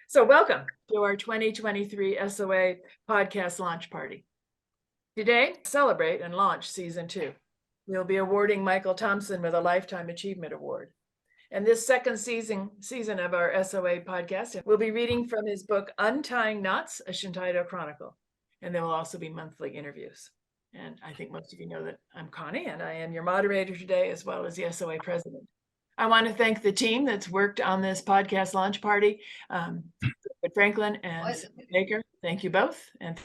So welcome to our 2023 SOA podcast launch party. Today, celebrate and launch season 2. We'll be awarding Michael Thompson with a Lifetime Achievement Award. And this second season of our SOA podcast, we'll be reading from his book, Untying Knots, a Shintaido Chronicle. And there will also be monthly interviews. And I think most of you know that I'm Connie, and I am your moderator today, as well as the SOA president. I want to thank the team that's worked on this podcast launch party, Franklin and Baker. Thank you both. And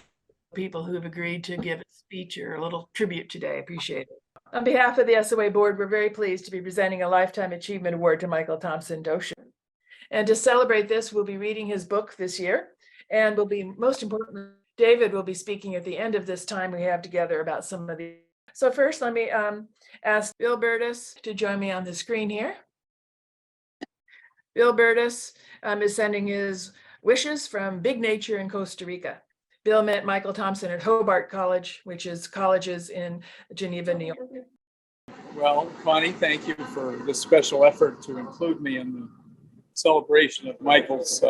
people who have agreed to give a speech or a little tribute today. Appreciate it. On behalf of the SOA board, we're very pleased to be presenting a Lifetime Achievement Award to Michael Thompson Doshin. And to celebrate this, we'll be reading his book this year. And will be, most importantly, David will be speaking at the end of this time we have together about some of the. So first, let me ask Bill Burtis to join me on the screen here. Bill Burtis is sending his wishes from Big Nature in Costa Rica. Bill met Michael Thompson at Hobart College, which is colleges in Geneva, New York. Well, Connie, thank you for this special effort to include me in the celebration of Michael's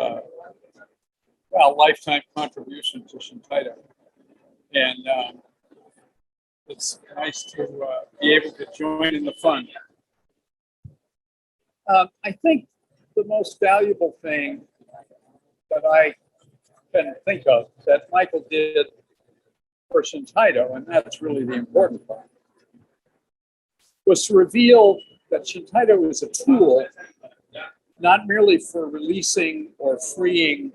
lifetime contribution to Shintaido. And it's nice to be able to join in the fun. I think the most valuable thing that I can think of that Michael did for Shintaido, and that's really the important part, was to reveal that Shintaido is a tool not merely for releasing or freeing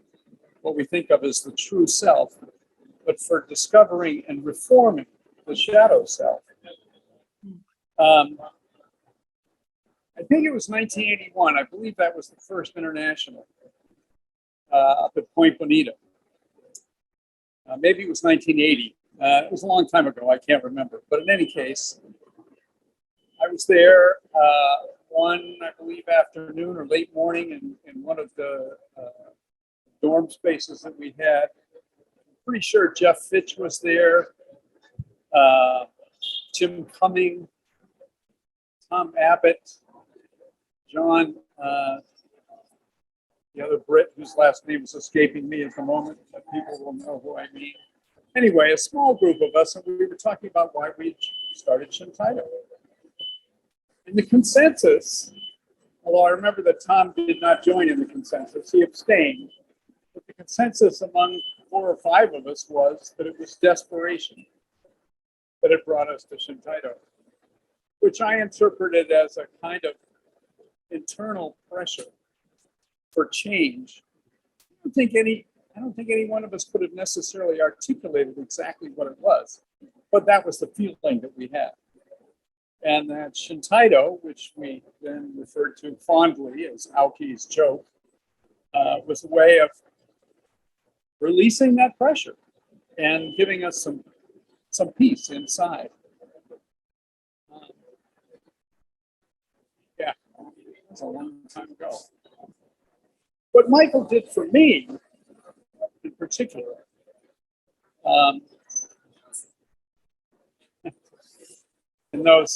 what we think of as the true self, but for discovering and reforming the shadow self. I think it was 1981. I believe that was the first international up at Point Bonita. Maybe it was 1980. It was a long time ago. I can't remember. But in any case, I was there one, I believe, afternoon or late morning in one of the dorm spaces that we had. I'm pretty sure Jeff Fitch was there, Jim Cumming, Tom Abbott, John, the other Brit whose last name is escaping me at the moment, but people will know who I mean. Anyway, a small group of us, and we were talking about why we started Shintaido. And the consensus, although I remember that Tom did not join in the consensus, he abstained, but the consensus among 4 or 5 of us was that it was desperation that had brought us to Shintaido, which I interpreted as a kind of internal pressure for change. I don't think any one of us could have necessarily articulated exactly what it was, but that was the feeling that we had. And that Shintaido, which we then referred to fondly as Aoki's joke, was a way of releasing that pressure and giving us some peace inside. Yeah, that's a long time ago. What Michael did for me, in particular, in those,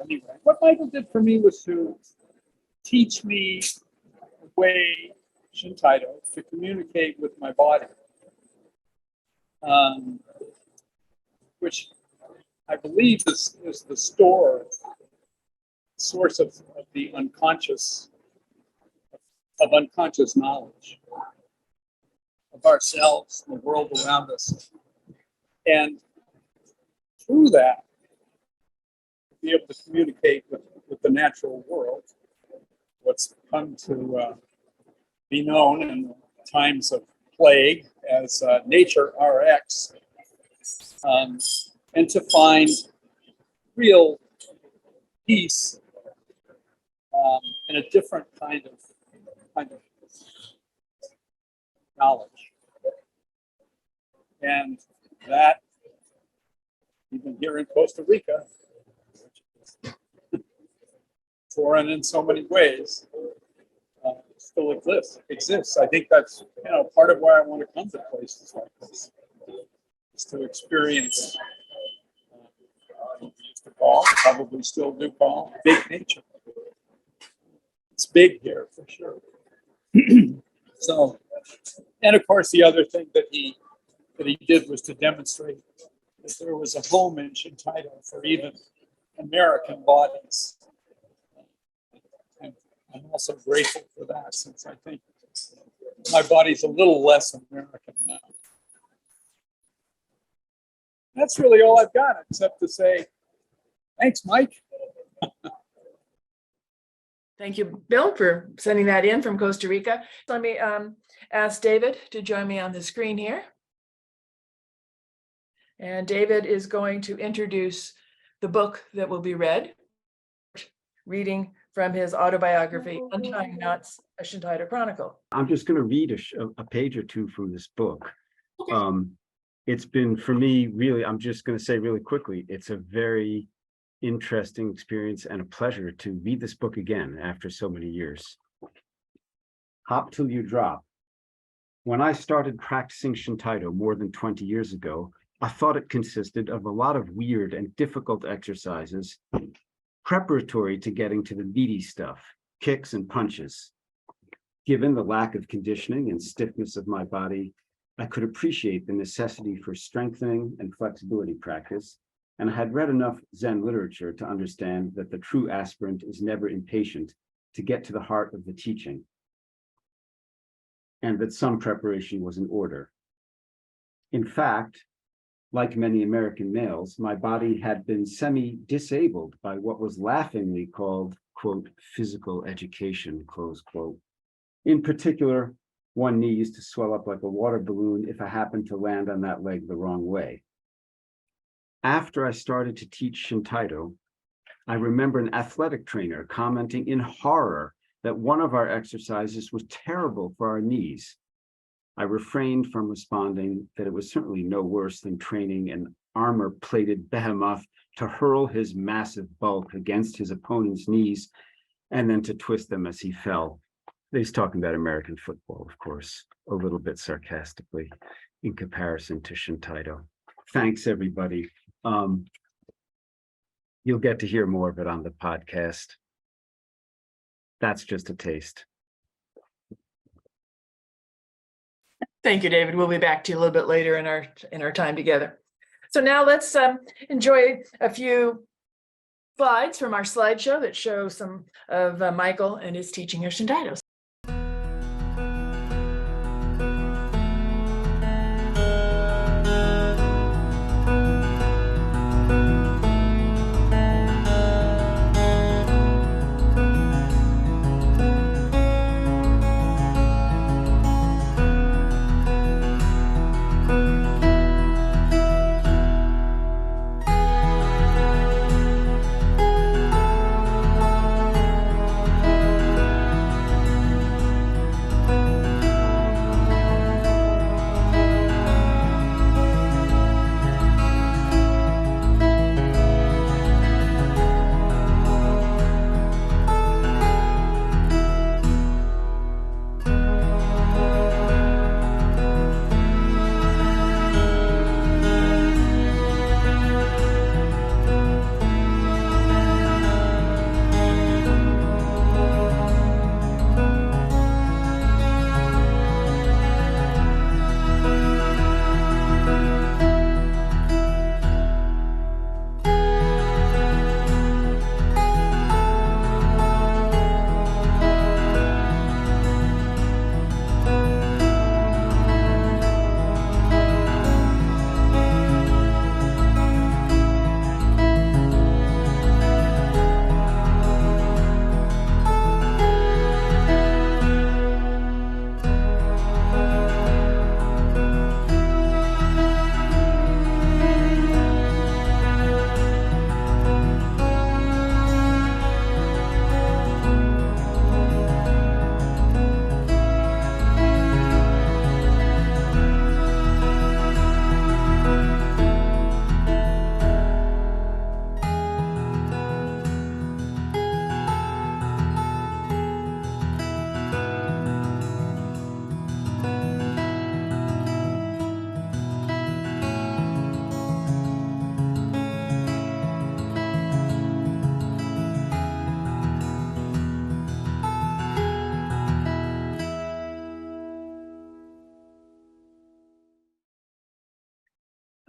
anyway, what Michael did for me was to teach me a way, Shintaido, to communicate with my body, which I believe is the source of the unconscious, of unconscious knowledge of ourselves, the world around us. And through that, be able to communicate with the natural world, what's come to be known in times of plague as nature RX, and to find real peace in a different kind of knowledge. And that, even here in Costa Rica, which is foreign in so many ways, still exists. I think that's part of why I want to come to places like this, is to experience we used to call, probably still do call, big nature. It's big here for sure. So, and of course, the other thing that he did was to demonstrate that there was a home in Shintaido for even American bodies. And I'm also grateful for that, since I think my body's a little less American now. That's really all I've got, except to say, thanks, Mike. Thank you, Bill, for sending that in from Costa Rica. Let me ask David to join me on the screen here. And David is going to introduce the book that will be read, reading from his autobiography, Untying Knots, a Shintaido Chronicle. I'm just going to read a page or two from this book. Okay. It's been, for me, really, I'm just going to say really quickly, it's a very interesting experience and a pleasure to read this book again after so many years. Hop till you drop. When I started practicing Shintaido more than 20 years ago, I thought it consisted of a lot of weird and difficult exercises preparatory to getting to the meaty stuff, kicks and punches. Given the lack of conditioning and stiffness of my body, I could appreciate the necessity for strengthening and flexibility practice, and I had read enough Zen literature to understand that the true aspirant is never impatient to get to the heart of the teaching, and that some preparation was in order. In fact, like many American males, my body had been semi-disabled by what was laughingly called, quote, physical education, close quote. In particular, one knee used to swell up like a water balloon if I happened to land on that leg the wrong way. After I started to teach Shintaido, I remember an athletic trainer commenting in horror that one of our exercises was terrible for our knees. I refrained from responding that it was certainly no worse than training an armor-plated behemoth to hurl his massive bulk against his opponent's knees and then to twist them as he fell. He's talking about American football, of course, a little bit sarcastically in comparison to Shintaido. Thanks, everybody. You'll get to hear more of it on the podcast. That's just a taste. Thank you, David. We'll be back to you a little bit later in our time together. So now let's enjoy a few slides from our slideshow that show some of Michael and his teaching of Shintaido.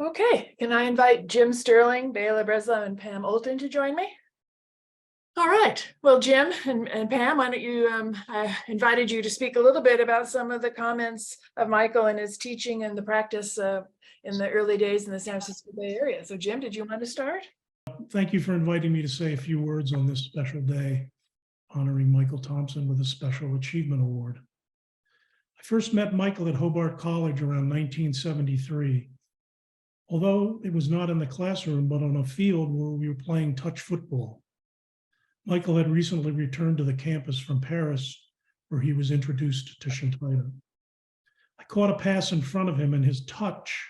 Okay, can I invite Jim Sterling, Bela Breslow, and Pam Olton to join me? All right, well, Jim and Pam, why don't you, I invited you to speak a little bit about some of the comments of Michael and his teaching and the practice in the early days in the San Francisco Bay Area. So Jim, did you want to start? Thank you for inviting me to say a few words on this special day, honoring Michael Thompson with a Special Achievement Award. I first met Michael at Hobart College around 1973. Although it was not in the classroom, but on a field where we were playing touch football. Michael had recently returned to the campus from Paris, where he was introduced to Shintaido. I caught a pass in front of him and his touch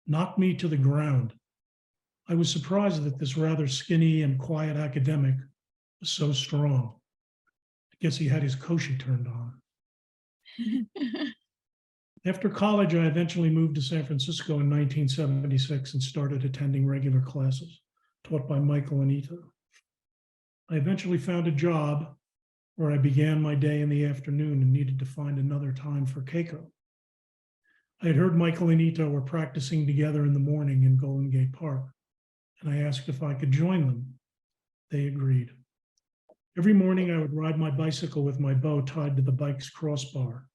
knocked me to the ground. I was surprised that this rather skinny and quiet academic was so strong. I guess he had his koshi turned on. After college, I eventually moved to San Francisco in 1976 and started attending regular classes taught by Michael and Ito. I eventually found a job where I began my day in the afternoon and needed to find another time for Keiko. I had heard Michael and Ito were practicing together in the morning in Golden Gate Park, and I asked if I could join them. They agreed. Every morning I would ride my bicycle with my bow tied to the bike's crossbar.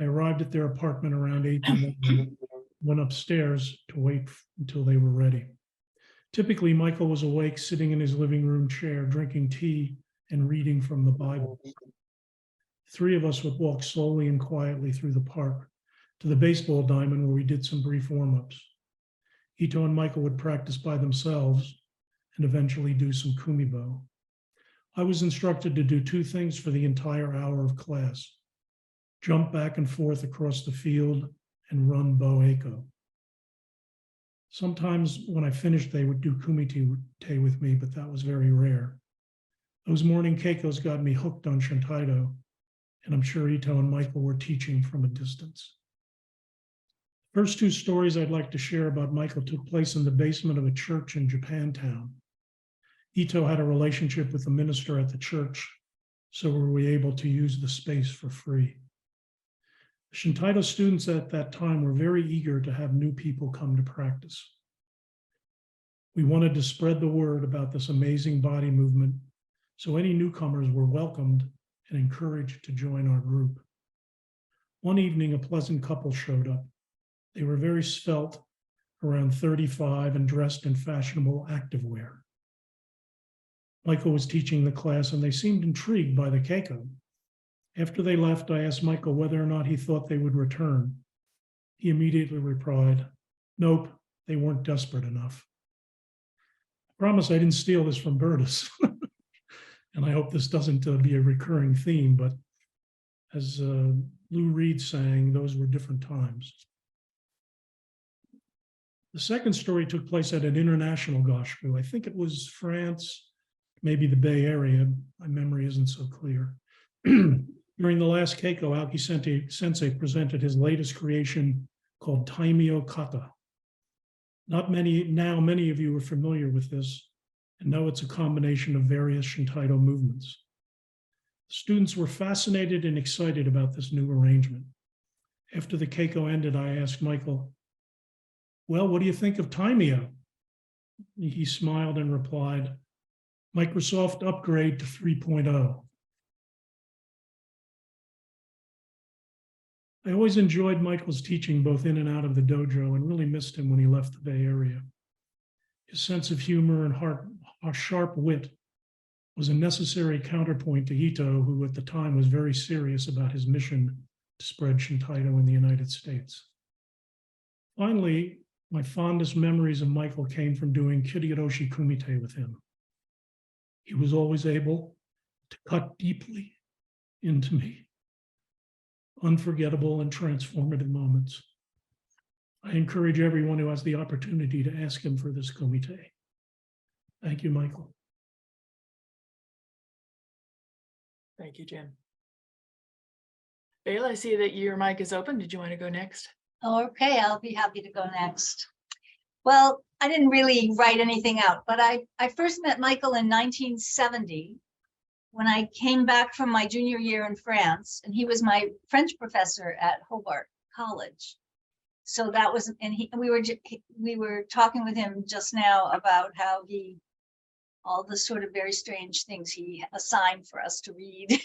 I arrived at their apartment around 8 p.m., went upstairs to wait until they were ready. Typically, Michael was awake, sitting in his living room chair, drinking tea and reading from the Bible. Three of us would walk slowly and quietly through the park to the baseball diamond where we did some brief warm-ups. Ito and Michael would practice by themselves and eventually do some kumibo. I was instructed to do two things for the entire hour of class: jump back and forth across the field and run bo eiko. Sometimes when I finished, they would do kumite with me, but that was very rare. Those morning keikos got me hooked on Shintaido, and I'm sure Ito and Michael were teaching from a distance. First two stories I'd like to share about Michael took place in the basement of a church in Japantown. Ito had a relationship with the minister at the church, so were we able to use the space for free. The Shintaido students at that time were very eager to have new people come to practice. We wanted to spread the word about this amazing body movement, so any newcomers were welcomed and encouraged to join our group. One evening, a pleasant couple showed up. They were very svelte, around 35, and dressed in fashionable activewear. Michael was teaching the class, and they seemed intrigued by the keiko. After they left, I asked Michael whether or not he thought they would return. He immediately replied, "Nope, they weren't desperate enough." I promise I didn't steal this from Bertus, and I hope this doesn't be a recurring theme, but as Lou Reed sang, those were different times. The second story took place at an international goshu. I think it was France, maybe the Bay Area. My memory isn't so clear. During the last keiko, Aoki Sensei presented his latest creation called Taimyo Kata. Many of you are familiar with this and know it's a combination of various Shintaido movements. Students were fascinated and excited about this new arrangement. After the keiko ended, I asked Michael, "Well, what do you think of Taimyo?" He smiled and replied, "Microsoft upgrade to 3.0. I always enjoyed Michael's teaching both in and out of the dojo and really missed him when he left the Bay Area. His sense of humor and sharp wit was a necessary counterpoint to Ito, who at the time was very serious about his mission to spread Shintaido in the United States. Finally, my fondest memories of Michael came from doing Kiriroshi Kumite with him. He was always able to cut deeply into me. Unforgettable and transformative moments. I encourage everyone who has the opportunity to ask him for this kumite. Thank you, Michael. Thank you, Jim. Bela, I see that your mic is open. Did you want to go next? Okay, I'll be happy to go next. Well, I didn't really write anything out, but I first met Michael in 1970 when I came back from my junior year in France, and he was my French professor at Hobart College. So that was, and we were talking with him just now about how all the sort of very strange things he assigned for us to read.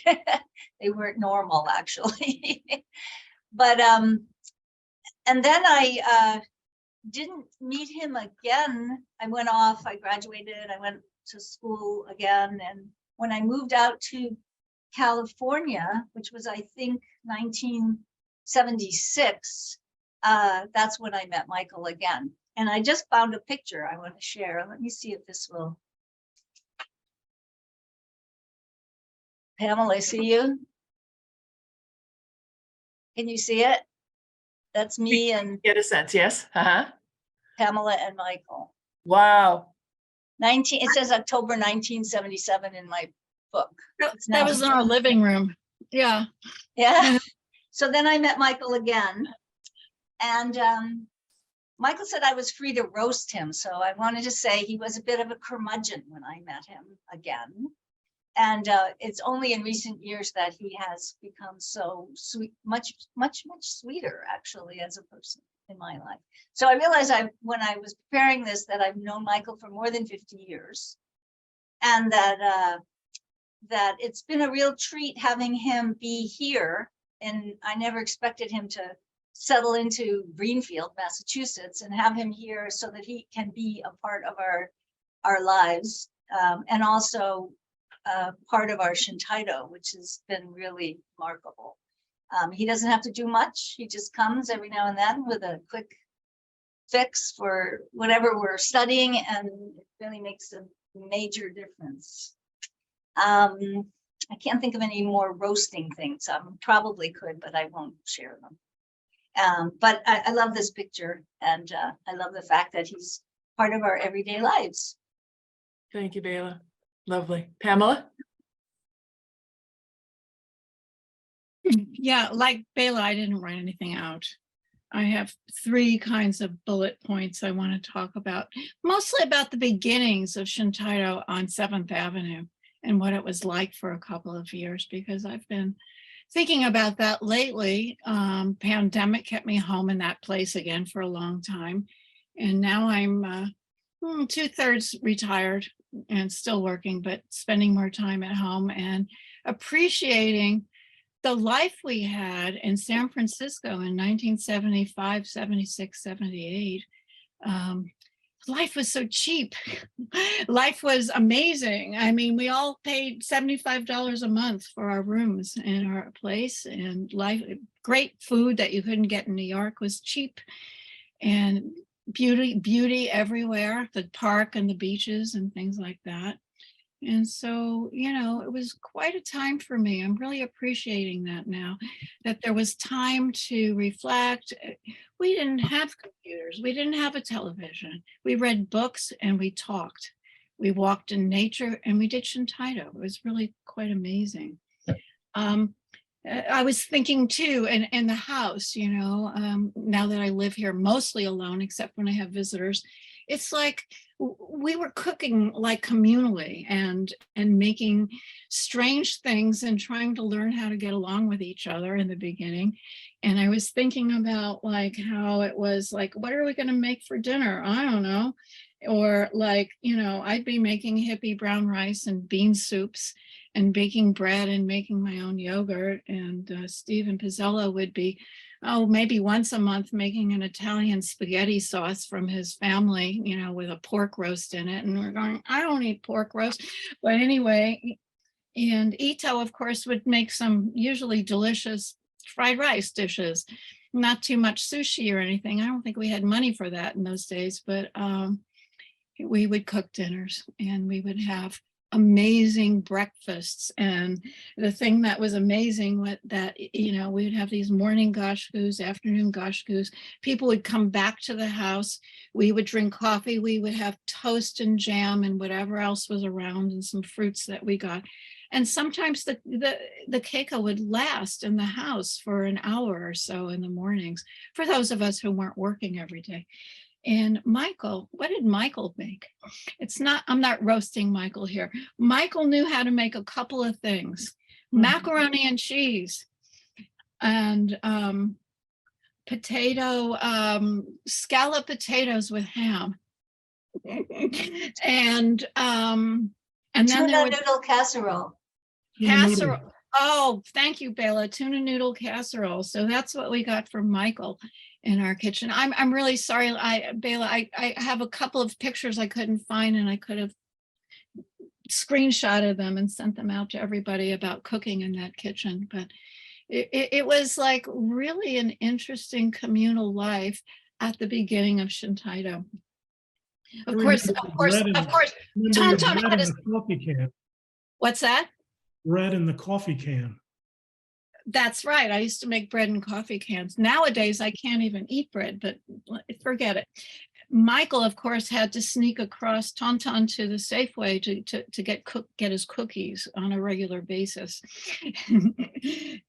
They weren't normal, actually. But, and then I didn't meet him again. I went off, I graduated, I went to school again. And when I moved out to California, which was, I think, 1976, that's when I met Michael again. And I just found a picture I want to share. Let me see if this will. Pamela, I see you. Can you see it? That's me and Get a sense, yes? Uh-huh. Pamela and Michael. Wow. It says October 1977 in my book. It's That was in our living room. Yeah. Yeah. So then I met Michael again. And Michael said I was free to roast him. So I wanted to say he was a bit of a curmudgeon when I met him again. And it's only in recent years that he has become so sweet, much sweeter, actually, as a person in my life. So I realized when I was preparing this, that I've known Michael for more than 50 years. And that it's been a real treat having him be here. And I never expected him to settle into Greenfield, Massachusetts, and have him here so that he can be a part of our lives, and also part of our Shintaido, which has been really remarkable. He doesn't have to do much. He just comes every now and then with a quick fix for whatever we're studying, and it really makes a major difference. I can't think of any more roasting things. I probably could, but I won't share them. But I love this picture, and I love the fact that he's part of our everyday lives. Thank you, Bela. Lovely. Pamela? Yeah, like Bela, I didn't write anything out. I have 3 kinds of bullet points I want to talk about, mostly about the beginnings of Shintaido on 7th Avenue and what it was like for a couple of years, because I've been thinking about that lately. Pandemic kept me home in that place again for a long time. And now I'm 2/3 retired and still working, but spending more time at home and appreciating the life we had in San Francisco in 1975, 76, 78. Life was so cheap. Life was amazing. I mean, we all paid $75 a month for our rooms in our place, and great food that you couldn't get in New York was cheap, and beauty everywhere, the park and the beaches and things like that. And so, it was quite a time for me. I'm really appreciating that now, that there was time to reflect. We didn't have computers. We didn't have a television. We read books and we talked. We walked in nature and we did Shintaido. It was really quite amazing. I was thinking too, in the house, now that I live here mostly alone, except when I have visitors, it's like we were cooking like communally and making strange things and trying to learn how to get along with each other in the beginning. And I was thinking about like how it was like, what are we going to make for dinner? I don't know. Or like, I'd be making hippie brown rice and bean soups and baking bread and making my own yogurt. And Stephen Pizzello would be, maybe once a month making an Italian spaghetti sauce from his family, with a pork roast in it. And we're going, I don't eat pork roast. But anyway, and Ito, of course, would make some usually delicious fried rice dishes, not too much sushi or anything. I don't think we had money for that in those days, but we would cook dinners and we would have amazing breakfasts. And the thing that was amazing was that, we would have these morning goshgoos, afternoon goshgoos. People would come back to the house. We would drink coffee. We would have toast and jam and whatever else was around and some fruits that we got. And sometimes the keiko would last in the house for an hour or so in the mornings for those of us who weren't working every day. And Michael, what did Michael make? I'm not roasting Michael here. Michael knew how to make a couple of things, macaroni and cheese and potato, scallop potatoes with ham. And then there Tuna was noodle casserole. Tuna noodle. casserole. Oh, thank you, Bela. Tuna noodle casserole. So that's what we got from Michael in our kitchen. I'm really sorry, Bela. I have a couple of pictures I couldn't find, and I could have screenshotted them and sent them out to everybody about cooking in that kitchen. But it was like really an interesting communal life at the beginning of Shintaido. Of course, Tom Bread in the coffee can. What's that? Bread in the coffee can. That's right. I used to make bread in coffee cans. Nowadays, I can't even eat bread, but forget it. Michael, of course, had to sneak across Thompson to the Safeway to get his cookies on a regular basis.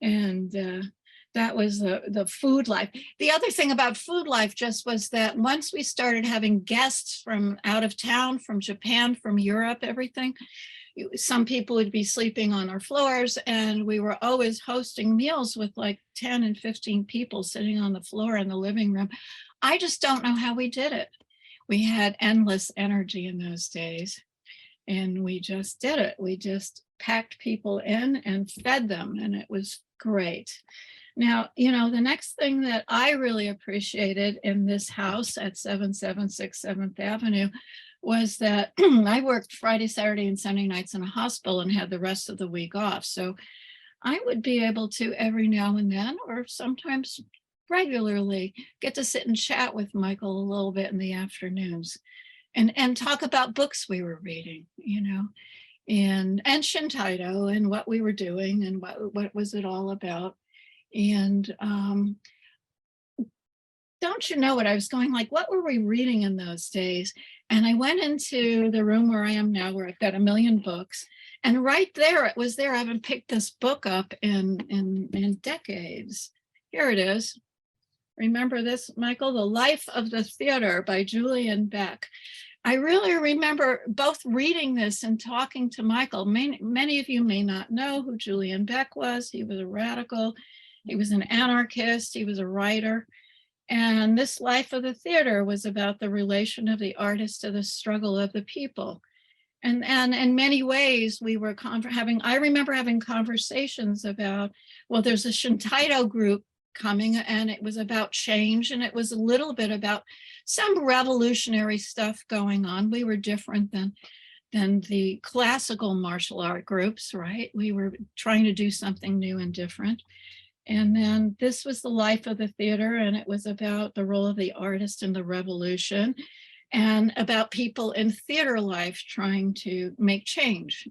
And that was the food life. The other thing about food life just was that once we started having guests from out of town, from Japan, from Europe, everything, some people would be sleeping on our floors, and we were always hosting meals with like 10 and 15 people sitting on the floor in the living room. I just don't know how we did it. We had endless energy in those days, and we just did it. We just packed people in and fed them, and it was great. Now, the next thing that I really appreciated in this house at 776 7th Avenue was that I worked Friday, Saturday, and Sunday nights in a hospital and had the rest of the week off. So I would be able to every now and then, or sometimes regularly, get to sit and chat with Michael a little bit in the afternoons and talk about books we were reading, and Shintaido and what we were doing and what was it all about. And don't you know what I was going like, what were we reading in those days? And I went into the room where I am now, where I've got a million books. And right there, it was there. I haven't picked this book up in decades. Here it is. Remember this, Michael? The Life of the Theater by Julian Beck. I really remember both reading this and talking to Michael. Many of you may not know who Julian Beck was. He was a radical. He was an anarchist. He was a writer. And this Life of the Theater was about the relation of the artist to the struggle of the people. And in many ways, we were I remember having conversations about, well, there's a Shintaido group coming, and it was about change, and it was a little bit about some revolutionary stuff going on. We were different than the classical martial art groups, right? We were trying to do something new and different. And then this was the Life of the Theater, and it was about the role of the artist in the revolution and about people in theater life trying to make change,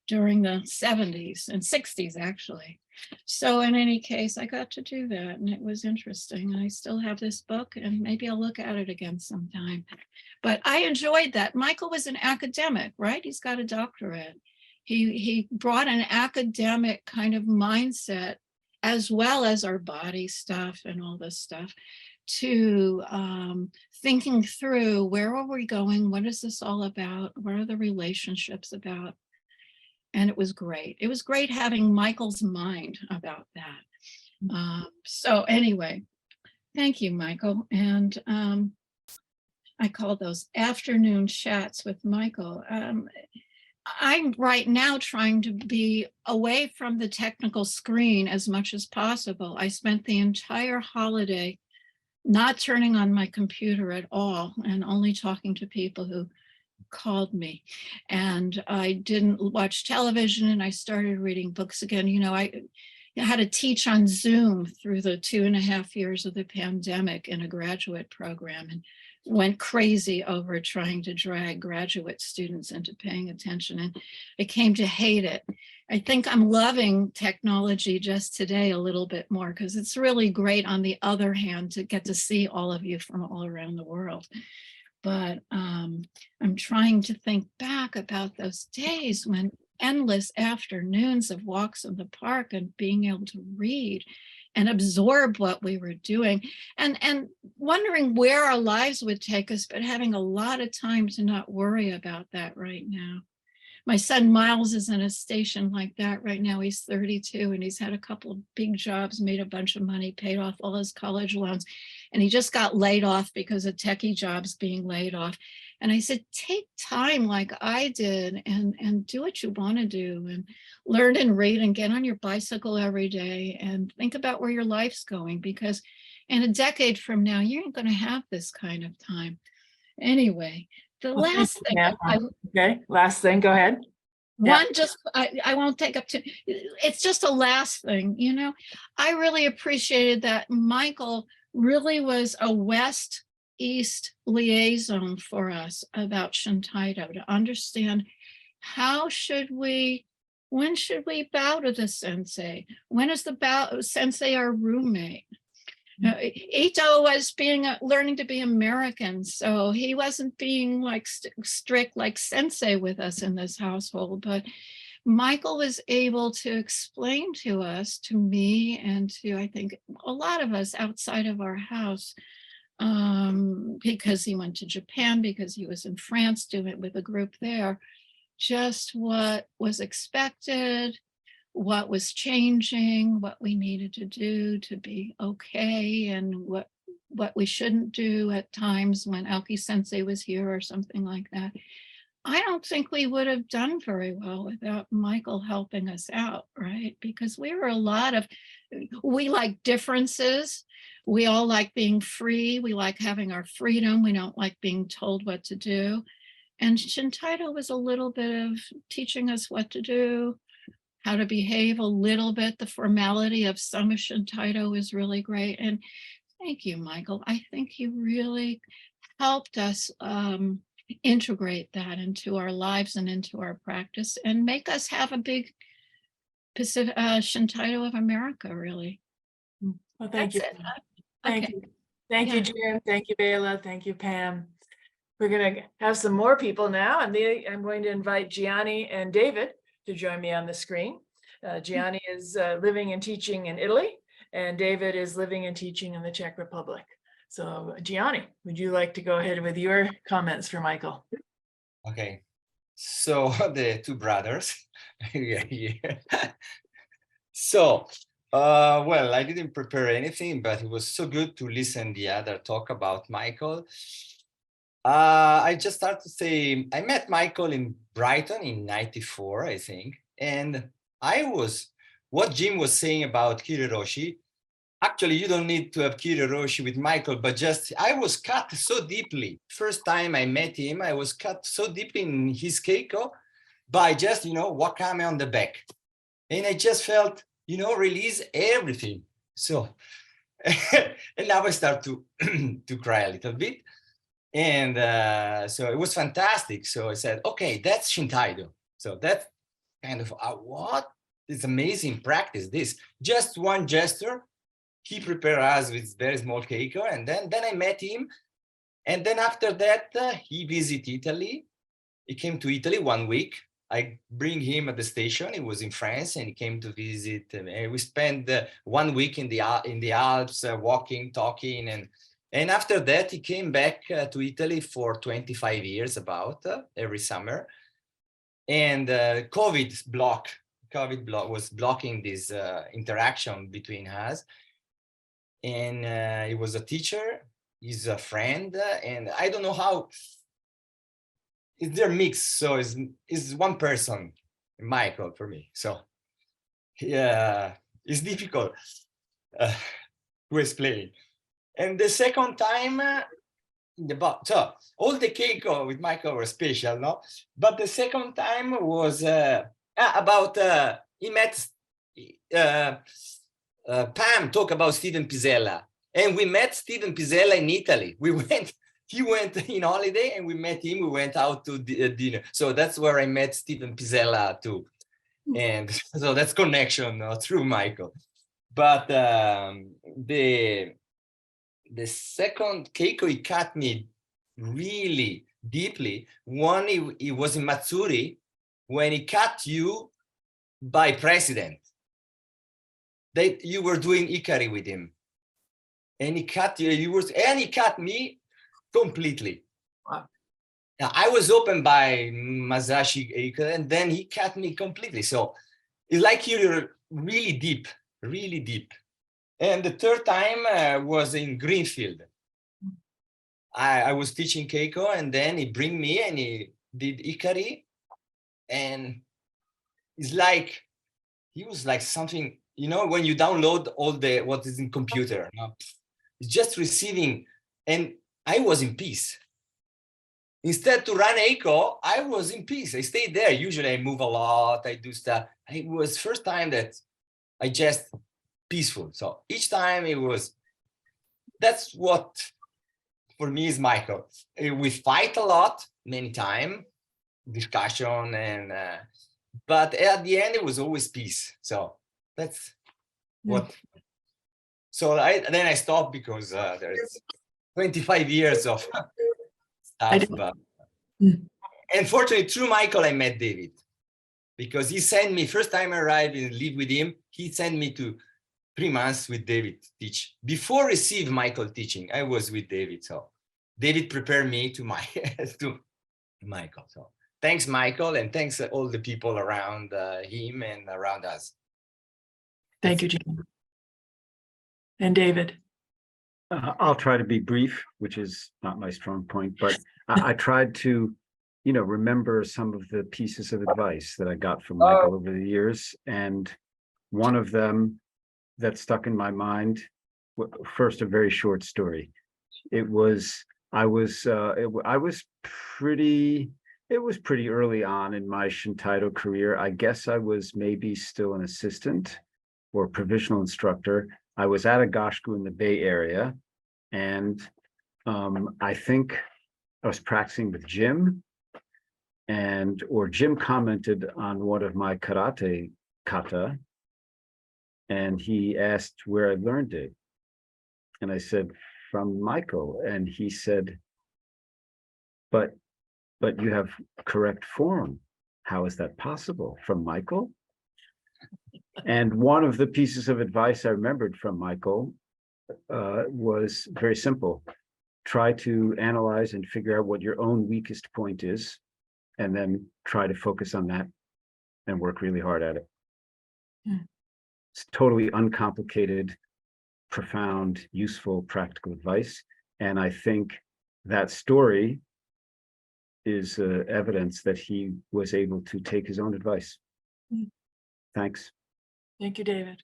during the 70s and 60s, actually. So in any case, I got to do that, and it was interesting. I still have this book, and maybe I'll look at it again sometime. But I enjoyed that. Michael was an academic, right? He's got a doctorate. He brought an academic kind of mindset, as well as our body stuff and all this stuff, to thinking through, where are we going? What is this all about? What are the relationships about? And it was great. It was great having Michael's mind about that. So anyway, thank you, Michael. And I call those afternoon chats with Michael. I'm right now trying to be away from the technical screen as much as possible. I spent the entire holiday not turning on my computer at all and only talking to people who called me. And I didn't watch television, and I started reading books again. I had to teach on Zoom through the 2.5 years of the pandemic in a graduate program, and went crazy over trying to drag graduate students into paying attention. And I came to hate it. I think I'm loving technology just today a little bit more, because it's really great, on the other hand, to get to see all of you from all around the world. But I'm trying to think back about those days when endless afternoons of walks in the park and being able to read and absorb what we were doing, and wondering where our lives would take us, but having a lot of time to not worry about that right now. My son Miles is in a station like that right now. He's 32 and he's had a couple of big jobs, made a bunch of money, paid off all his college loans. And he just got laid off because of techie jobs being laid off. And I said, take time like I did and do what you want to do and learn and read and get on your bicycle every day and think about where your life's going, because in a decade from now, you ain't going to have this kind of time. Anyway, the Well, thank last you, thing Pam. I Okay, last thing, go ahead. Yeah. one, just, I won't take up to, it's just a last thing, you know, I really appreciated that Michael really was a West-East liaison for us about Shintaido, to understand how should we, when should we bow to the sensei? When is the sensei our roommate? Ito was learning to be American, so he wasn't being like strict like sensei with us in this household, but Michael was able to explain to us, to me, and to, I think, a lot of us outside of our house, because he went to Japan, because he was in France doing it with a group there, just what was expected, what was changing, what we needed to do to be okay, and what we shouldn't do at times when Aoki Sensei was here or something like that. I don't think we would have done very well without Michael helping us out, right? Because we like differences. We all like being free. We like having our freedom. We don't like being told what to do. And Shintaido was a little bit of teaching us what to do, how to behave a little bit. The formality of some of Shintaido is really great. And thank you, Michael. I think you really helped us integrate that into our lives and into our practice and make us have a big Pacific Shintaido of America, really. Well, thank you. That's it. Thank Okay. you. Thank you, Jim. Thank you, Bela. Thank you, Pam. We're going to have some more people now, and I'm going to invite Gianni and David to join me on the screen. Gianni is living and teaching in Italy, and David is living and teaching in the Czech Republic. So Gianni, would you like to go ahead with your comments for Michael? Okay, so the two brothers. Yeah. So, well, I didn't prepare anything, but it was so good to listen the other talk about Michael. I just started to say, I met Michael in Brighton in '94, I think. And what Jim was saying about Kiriroshi, actually, you don't need to have Kiriroshi with Michael, but just, I was cut so deeply. First time I met him, I was cut so deep in his keiko by just, wakame on the back. And I just felt, release everything. So, and now I start to, to cry a little bit. And so it was fantastic. So I said, okay, that's Shintaido. So that's kind of what? It's amazing practice, this. Just one gesture. He prepared us with very small keiko, and then I met him. And then after that, he visited Italy. He came to Italy 1 week. I bring him at the station. He was in France, and he came to visit. And we spent 1 week in the Alps, walking, talking, and after that, he came back to Italy for 25 years, about every summer. And COVID was blocking this interaction between us. And he was a teacher, he's a friend, and I don't know how, it's their mix. So it's one person, Michael, for me. So yeah, it's difficult to explain. And the second time, so all the keiko with Michael were special, no? But the second time was about, he met, Pam talked about Steven Pizzella, and we met Steven Pizzella in Italy. He went in holiday, and we met him. We went out to dinner. So that's where I met Steven Pizzella too. And so that's connection through Michael. But the second keiko, he cut me really deeply. One, he was in Matsuri when he cut you by president. You were doing Ikari with him, and he cut you. And he cut me completely. Wow. Now, I was opened by Masashi Eiko, and then he cut me completely. So it's like you're really deep, really deep. And the third time was in Greenfield. I was teaching Keiko, and then he bring me and he did Ikari. And it's like, he was like something, you know, when you download all the, what is in computer, you know, it's just receiving, and I was in peace. Instead to run Eiko, I was in peace. I stayed there. Usually I move a lot, I do stuff. It was first time that I just peaceful. So each time it was, that's what for me is Michael. We fight a lot, many times, discussion, and but at the end it was always peace. So that's what. So then I stopped because there's 25 years of stuff. But unfortunately, through Michael, I met David, because he sent me, first time I arrived and live with him, he sent me to 3 months with David teach. Before receive Michael teaching, I was with David. So David prepared me to my to Michael. So thanks, Michael, and thanks all the people around him and around us. Thank you, Jim. And David. I'll try to be brief, which is not my strong point, but I tried to, you know, remember some of the pieces of advice that I got from Michael over the years. And one of them that stuck in my mind, first, a very short story. It was pretty early on in my Shintaido career. I guess I was maybe still an assistant or provisional instructor. I was at a Gashku in the Bay Area, and I think I was practicing with Jim, or Jim commented on one of my karate kata, and he asked where I learned it. And I said, from Michael. And he said, but you have correct form. How is that possible? From Michael? And one of the pieces of advice I remembered from Michael was very simple. Try to analyze and figure out what your own weakest point is, and then try to focus on that and work really hard at it. It's totally uncomplicated, profound, useful, practical advice. And I think that story is evidence that he was able to take his own advice. Thanks. Thank you, David.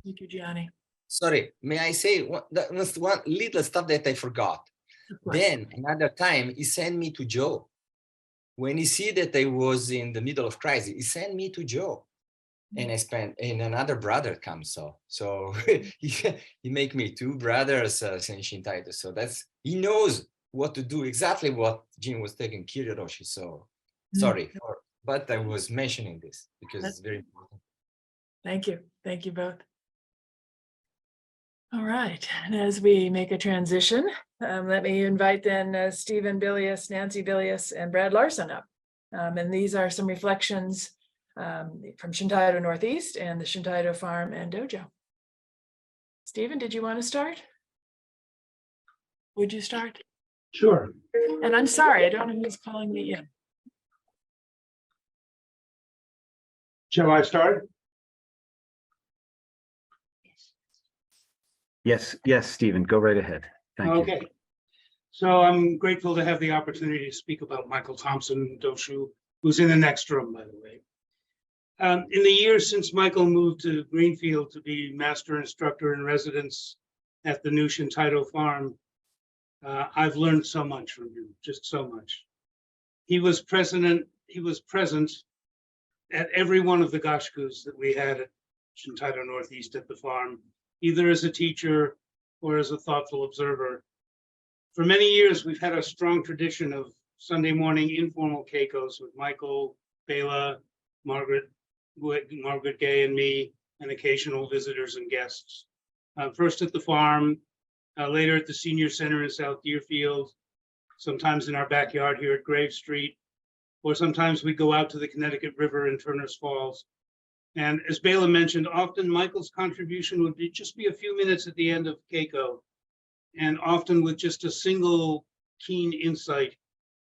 Thank you, Gianni. Sorry, may I say one little stuff that I forgot? Then another time he sent me to Joe. When he see that I was in the middle of crisis, he sent me to Joe. And I spent, and another brother comes. So he make me 2 brothers in Shintaido. So that's, he knows what to do, exactly what Jim was taking Kiriroshi. So sorry, but I was mentioning this because it's very important. Thank you. Thank you both. All right. And as we make a transition, let me invite then Stephen Bilius, Nancy Bilius, and Brad Larson up. And these are some reflections from Shintaido Northeast and the Shintaido Farm and Dojo. Stephen, did you want to start? Would you start? Sure. And I'm sorry, I don't know who's calling me in. Shall I start? Yes, Stephen, go right ahead. Thank you. Okay. So I'm grateful to have the opportunity to speak about Michael Thompson, Doshu, who's in the next room, by the way. In the years since Michael moved to Greenfield to be master instructor in residence at the new Shintaido farm, I've learned so much from him, just so much. He was present at every one of the Gashkus that we had at Shintaido Northeast at the farm, either as a teacher or as a thoughtful observer. For many years, we've had a strong tradition of Sunday morning informal keikos with Michael, Bela, Margaret Gay, and me, and occasional visitors and guests. First at the farm, later at the senior center in South Deerfield, sometimes in our backyard here at Grave Street, or sometimes we go out to the Connecticut River in Turner's Falls. And as Bela mentioned, often Michael's contribution would be just a few minutes at the end of keiko, and often with just a single keen insight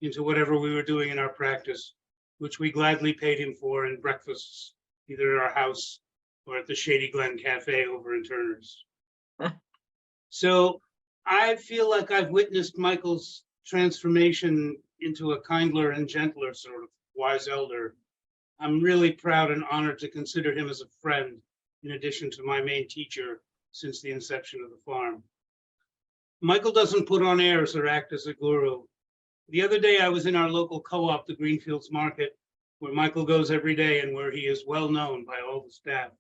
into whatever we were doing in our practice, which we gladly paid him for in breakfasts, either at our house or at the Shady Glen Cafe over in Turner's. So I feel like I've witnessed Michael's transformation into a kindler and gentler sort of wise elder. I'm really proud and honored to consider him as a friend, in addition to my main teacher since the inception of the farm. Michael doesn't put on airs or act as a guru. The other day I was in our local co-op, the Greenfields Market, where Michael goes every day and where he is well known by all the staff.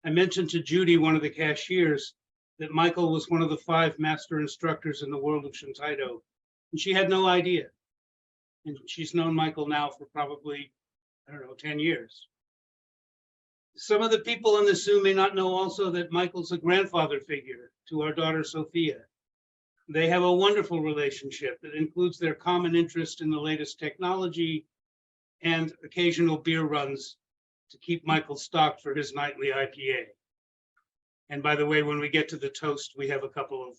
I mentioned to Judy, one of the cashiers, that Michael was one of the 5 master instructors in the world of Shintaido, and she had no idea. And she's known Michael now for probably, I don't know, 10 years. Some of the people on the Zoom may not know also that Michael's a grandfather figure to our daughter, Sophia. They have a wonderful relationship that includes their common interest in the latest technology and occasional beer runs to keep Michael stocked for his nightly IPA. And by the way, when we get to the toast, we have a couple of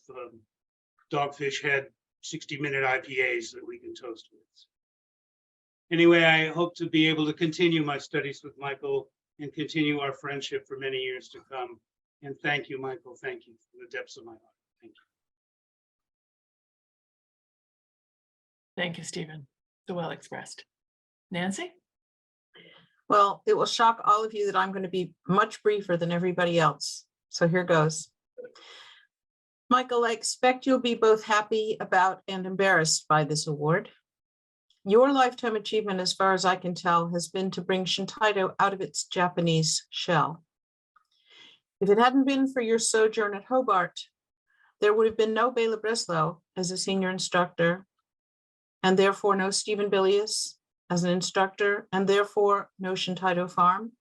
Dogfish Head 60-minute IPAs that we can toast with. Anyway, I hope to be able to continue my studies with Michael and continue our friendship for many years to come. And thank you, Michael. Thank you from the depths of my heart. Thank you. Thank you, Stephen. So well expressed. Nancy? Well, it will shock all of you that I'm going to be much briefer than everybody else. So here goes. Michael, I expect you'll be both happy about and embarrassed by this award. Your lifetime achievement, as far as I can tell, has been to bring Shintaido out of its Japanese shell. If it hadn't been for your sojourn at Hobart, there would have been no Bela Breslau as a senior instructor, and therefore no Stephen Bilius as an instructor, and therefore no Shintaido Farm.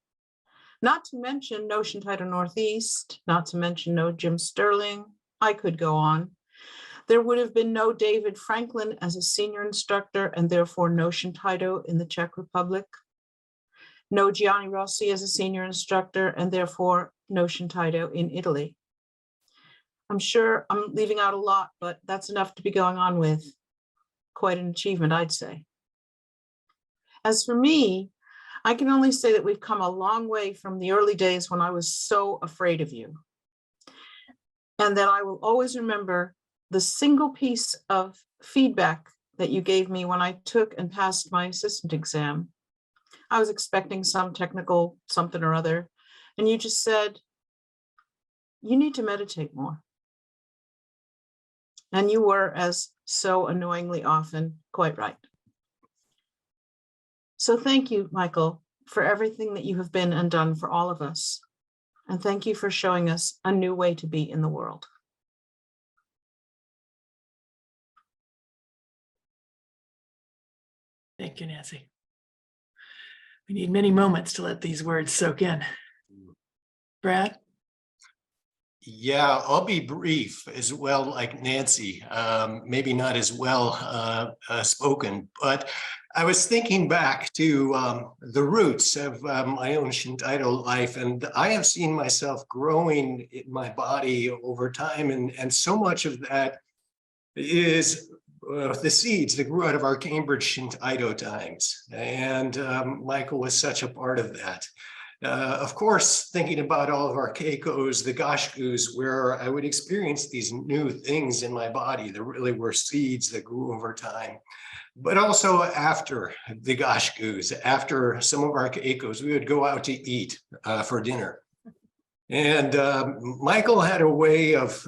Not to mention no Shintaido Northeast, not to mention no Jim Sterling. I could go on. There would have been no David Franklin as a senior instructor, and therefore no Shintaido in the Czech Republic. No Gianni Rossi as a senior instructor, and therefore no Shintaido in Italy. I'm sure I'm leaving out a lot, but that's enough to be going on with. Quite an achievement, I'd say. As for me, I can only say that we've come a long way from the early days when I was so afraid of you. And that I will always remember the single piece of feedback that you gave me when I took and passed my assistant exam. I was expecting some technical something or other, and you just said, you need to meditate more. And you were, as so annoyingly often, quite right. So thank you, Michael, for everything that you have been and done for all of us. And thank you for showing us a new way to be in the world. Thank you, Nancy. We need many moments to let these words soak in. Brad? Yeah, I'll be brief as well, like Nancy, maybe not as well spoken, but I was thinking back to the roots of my own Shintaido life, and I have seen myself growing in my body over time, and so much of that is the seeds that grew out of our Cambridge Shintaido times, and Michael was such a part of that. Of course, thinking about all of our keikos, the gashkus, where I would experience these new things in my body that really were seeds that grew over time. But also after the gashkus, after some of our keikos, we would go out to eat for dinner. And Michael had a way of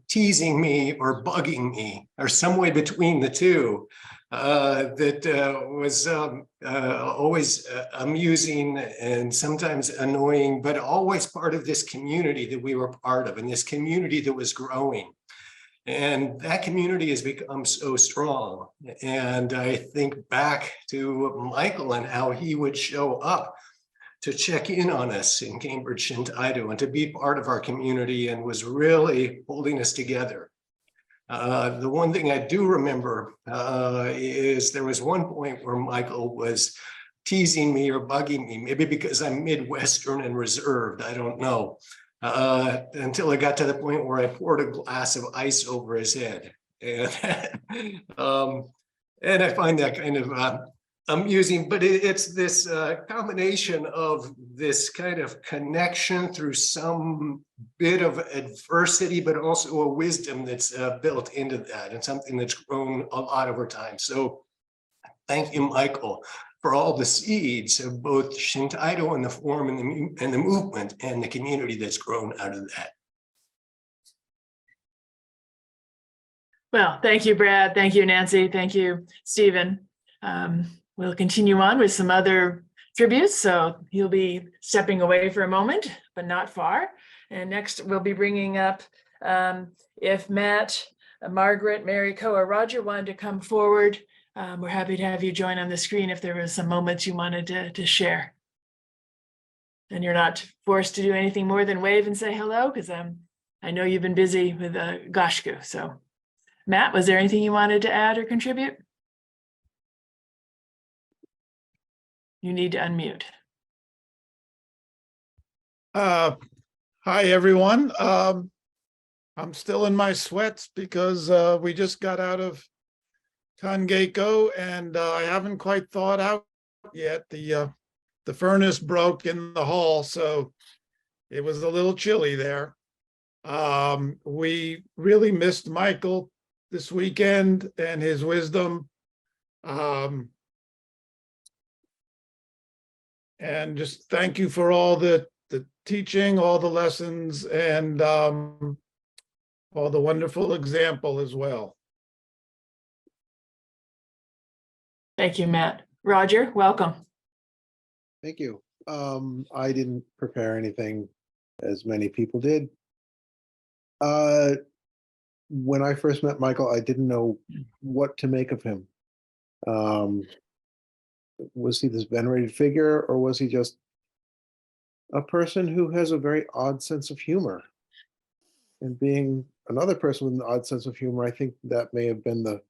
teasing me or bugging me, or some way between the two, that was always amusing and sometimes annoying, but always part of this community that we were part of, and this community that was growing. And that community has become so strong. And I think back to Michael and how he would show up to check in on us in Cambridge Shintaido and to be part of our community, and was really holding us together. The one thing I do remember is there was one point where Michael was teasing me or bugging me, maybe because I'm Midwestern and reserved, I don't know, until I got to the point where I poured a glass of ice over his head. And And I find that kind of amusing, but it's this combination of this kind of connection through some bit of adversity, but also a wisdom that's built into that and something that's grown a lot over time. So thank you, Michael, for all the seeds of both Shintaido and the form and the movement and the community that's grown out of that. Well, thank you, Brad. Thank you, Nancy. Thank you, Stephen. We'll continue on with some other tributes. So he'll be stepping away for a moment, but not far. And next we'll be bringing up, if Matt, Margaret, Mary Co, or Roger wanted to come forward, we're happy to have you join on the screen if there was some moments you wanted to share. And you're not forced to do anything more than wave and say hello, because I know you've been busy with Gashku. So Matt, was there anything you wanted to add or contribute? You need to unmute. Hi, everyone. I'm still in my sweats because we just got out of Tangeko and I haven't quite thawed out yet. The furnace broke in the hall, so it was a little chilly there. We really missed Michael this weekend and his wisdom. And just thank you for all the teaching, all the lessons, and all the wonderful example as well. Thank you, Matt. Roger, welcome. Thank you. I didn't prepare anything as many people did. When I first met Michael, I didn't know what to make of him. Was he this venerated figure, or was he just a person who has a very odd sense of humor? And being another person with an odd sense of humor, I think that may have been the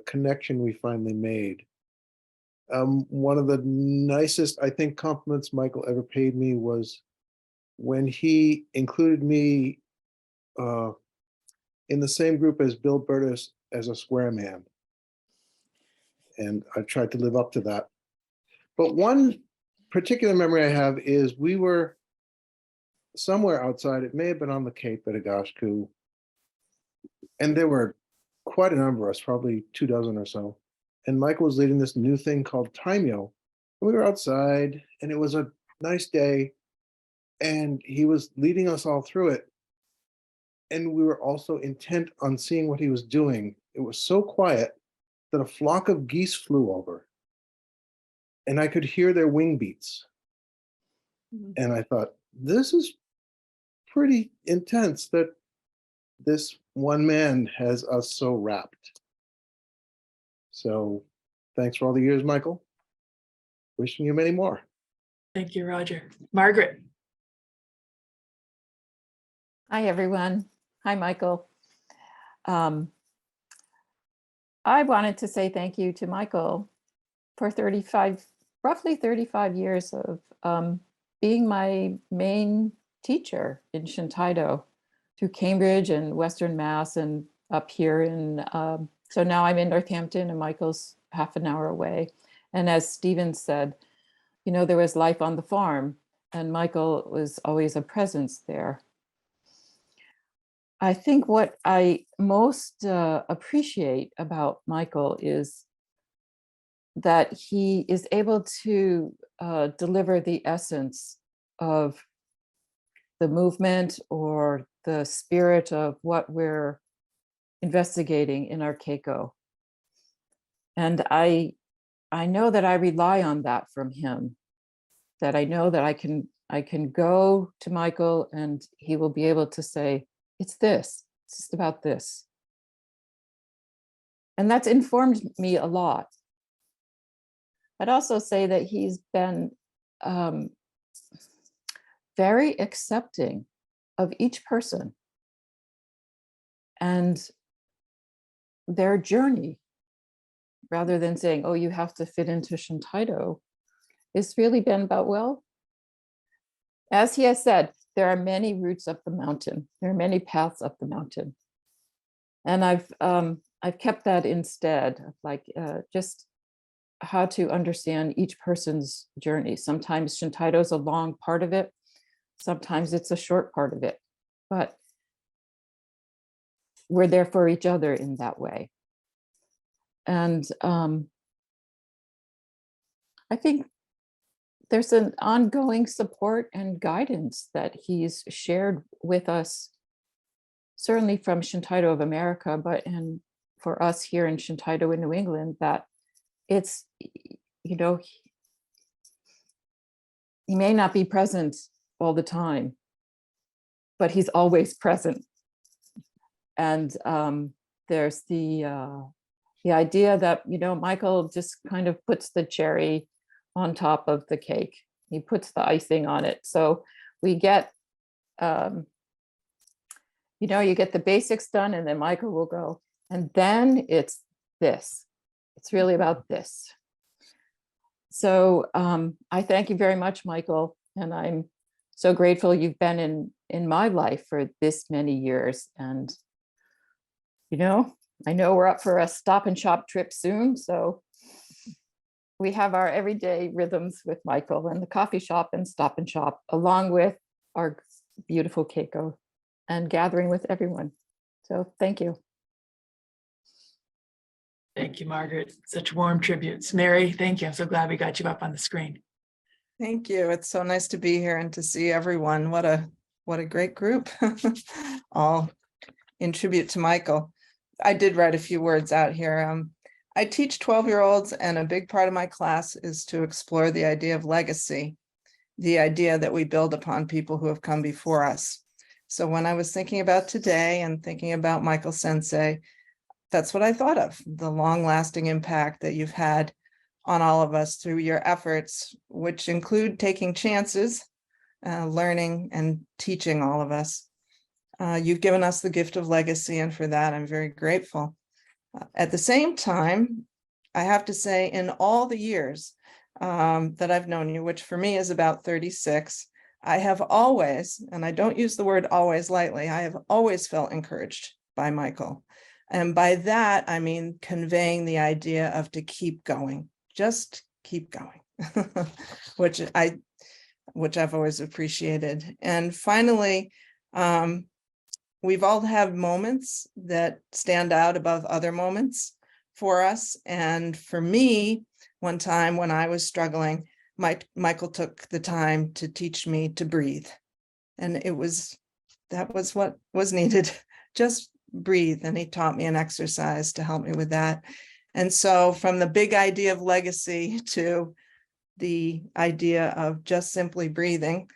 connection we finally made. One of the nicest, I think, compliments Michael ever paid me was when he included me in the same group as Bill Burtis as a square man. And I tried to live up to that. But one particular memory I have is we were somewhere outside, it may have been on the Cape at Agashku, and there were quite a number of us, probably 24 or so. And Michael was leading this new thing called Taimyo. We were outside and it was a nice day and he was leading us all through it. And we were also intent on seeing what he was doing. It was so quiet that a flock of geese flew over and I could hear their wing beats. And I thought, this is pretty intense that this one man has us so wrapped. So thanks for all the years, Michael. Wishing you many more. Thank you, Roger. Margaret. Hi, everyone. Hi, Michael. I wanted to say thank you to Michael for roughly 35 years of being my main teacher in Shintaido through Cambridge and Western Mass and up here in, so now I'm in Northampton and Michael's half an hour away. And as Stephen said, you know, there was life on the farm and Michael was always a presence there. I think what I most appreciate about Michael is that he is able to deliver the essence of the movement or the spirit of what we're investigating in our Keiko. And I know that I rely on that from him, that I know that I can go to Michael and he will be able to say, it's just about this. And that's informed me a lot. I'd also say that he's been very accepting of each person and their journey, rather than saying, oh, you have to fit into Shintaido. It's really been about, well, as he has said, there are many routes up the mountain. There are many paths up the mountain. And I've I've kept that instead, of like just how to understand each person's journey. Sometimes Shintaido is a long part of it. Sometimes it's a short part of it, but we're there for each other in that way. And I think there's an ongoing support and guidance that he's shared with us, certainly from Shintaido of America, but and for us here in Shintaido in New England, that it's, you know, he may not be present all the time, but he's always present. And there's the idea that, you know, Michael just kind of puts the cherry on top of the cake. He puts the icing on it. So we get, you know, you get the basics done, and then Michael will go, and then it's this. It's really about this. So I thank you very much, Michael. And I'm so grateful you've been in my life for this many years. And, you know we're up for a Stop and Shop trip soon. So we have our everyday rhythms with Michael and the coffee shop and Stop and Shop, along with our beautiful Keiko and gathering with everyone. So thank you. Thank you, Margaret. Such warm tributes. Mary, thank you. I'm so glad we got you up on the screen. Thank you. It's so nice to be here and to see everyone. What a great group. All in tribute to Michael. I did write a few words out here. I teach 12-year-olds, and a big part of my class is to explore the idea of legacy, the idea that we build upon people who have come before us. So when I was thinking about today and thinking about Michael Sensei, that's what I thought of, the long-lasting impact that you've had on all of us through your efforts, which include taking chances, learning and teaching all of us. You've given us the gift of legacy, and for that, I'm very grateful. At the same time, I have to say, in all the years that I've known you, which for me is about 36, I have always, and I don't use the word always lightly, I have always felt encouraged by Michael. And by that, I mean conveying the idea of to keep going, just keep going, which I've always appreciated. And finally, we've all had moments that stand out above other moments for us. And for me, one time when I was struggling, Michael took the time to teach me to breathe. And that was what was needed, just breathe. And he taught me an exercise to help me with that. And so from the big idea of legacy to the idea of just simply breathing,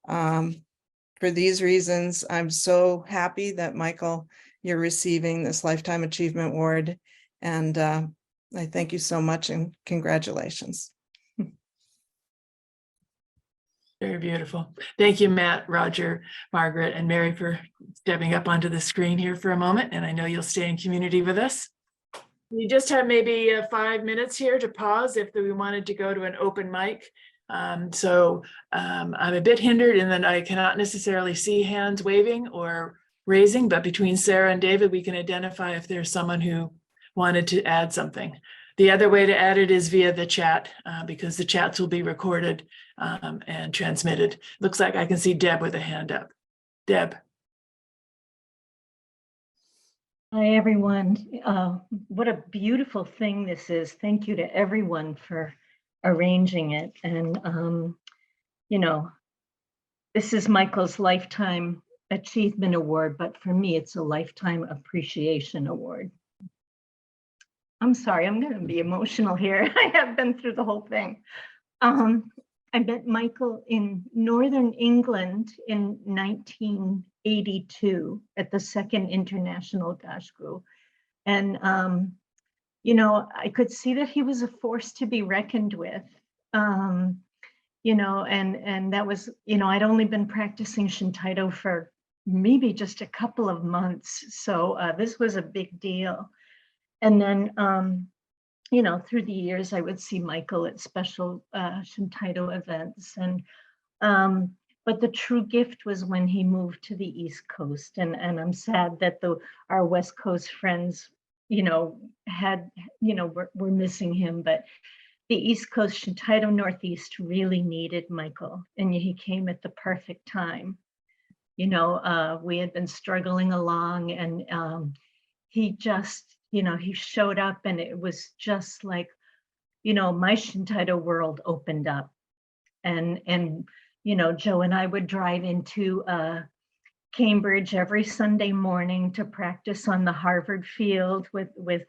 for these reasons, I'm so happy that, Michael, you're receiving this Lifetime Achievement Award. And I thank you so much and congratulations. Very beautiful. Thank you, Matt, Roger, Margaret, and Mary for stepping up onto the screen here for a moment. And I know you'll stay in community with us. We just have maybe 5 minutes here to pause if we wanted to go to an open mic. I'm a bit hindered in that I cannot necessarily see hands waving or raising, but between Sarah and David, we can identify if there's someone who wanted to add something. The other way to add it is via the chat, because the chats will be recorded and transmitted. Looks like I can see Deb with a hand up. Deb. Hi, everyone. What a beautiful thing this is. Thank you to everyone for arranging it. And, this is Michael's Lifetime Achievement Award, but for me, it's a Lifetime Appreciation Award. I'm sorry, I'm going to be emotional here. I have been through the whole thing. I met Michael in Northern England in 1982 at the Second International Dashguru. And, I could see that he was a force to be reckoned with. And that was, I'd only been practicing Shintaido for maybe just a couple of months. So this was a big deal. And then, through the years, I would see Michael at special Shintaido events. And but the true gift was when he moved to the East Coast. And I'm sad that our West Coast friends, we're missing him, but the East Coast Shintaido Northeast really needed Michael, and he came at the perfect time. We had been struggling along, and he just, he showed up, and it was just like, my Shintaido world opened up. And Joe and I would drive into Cambridge every Sunday morning to practice on the Harvard field with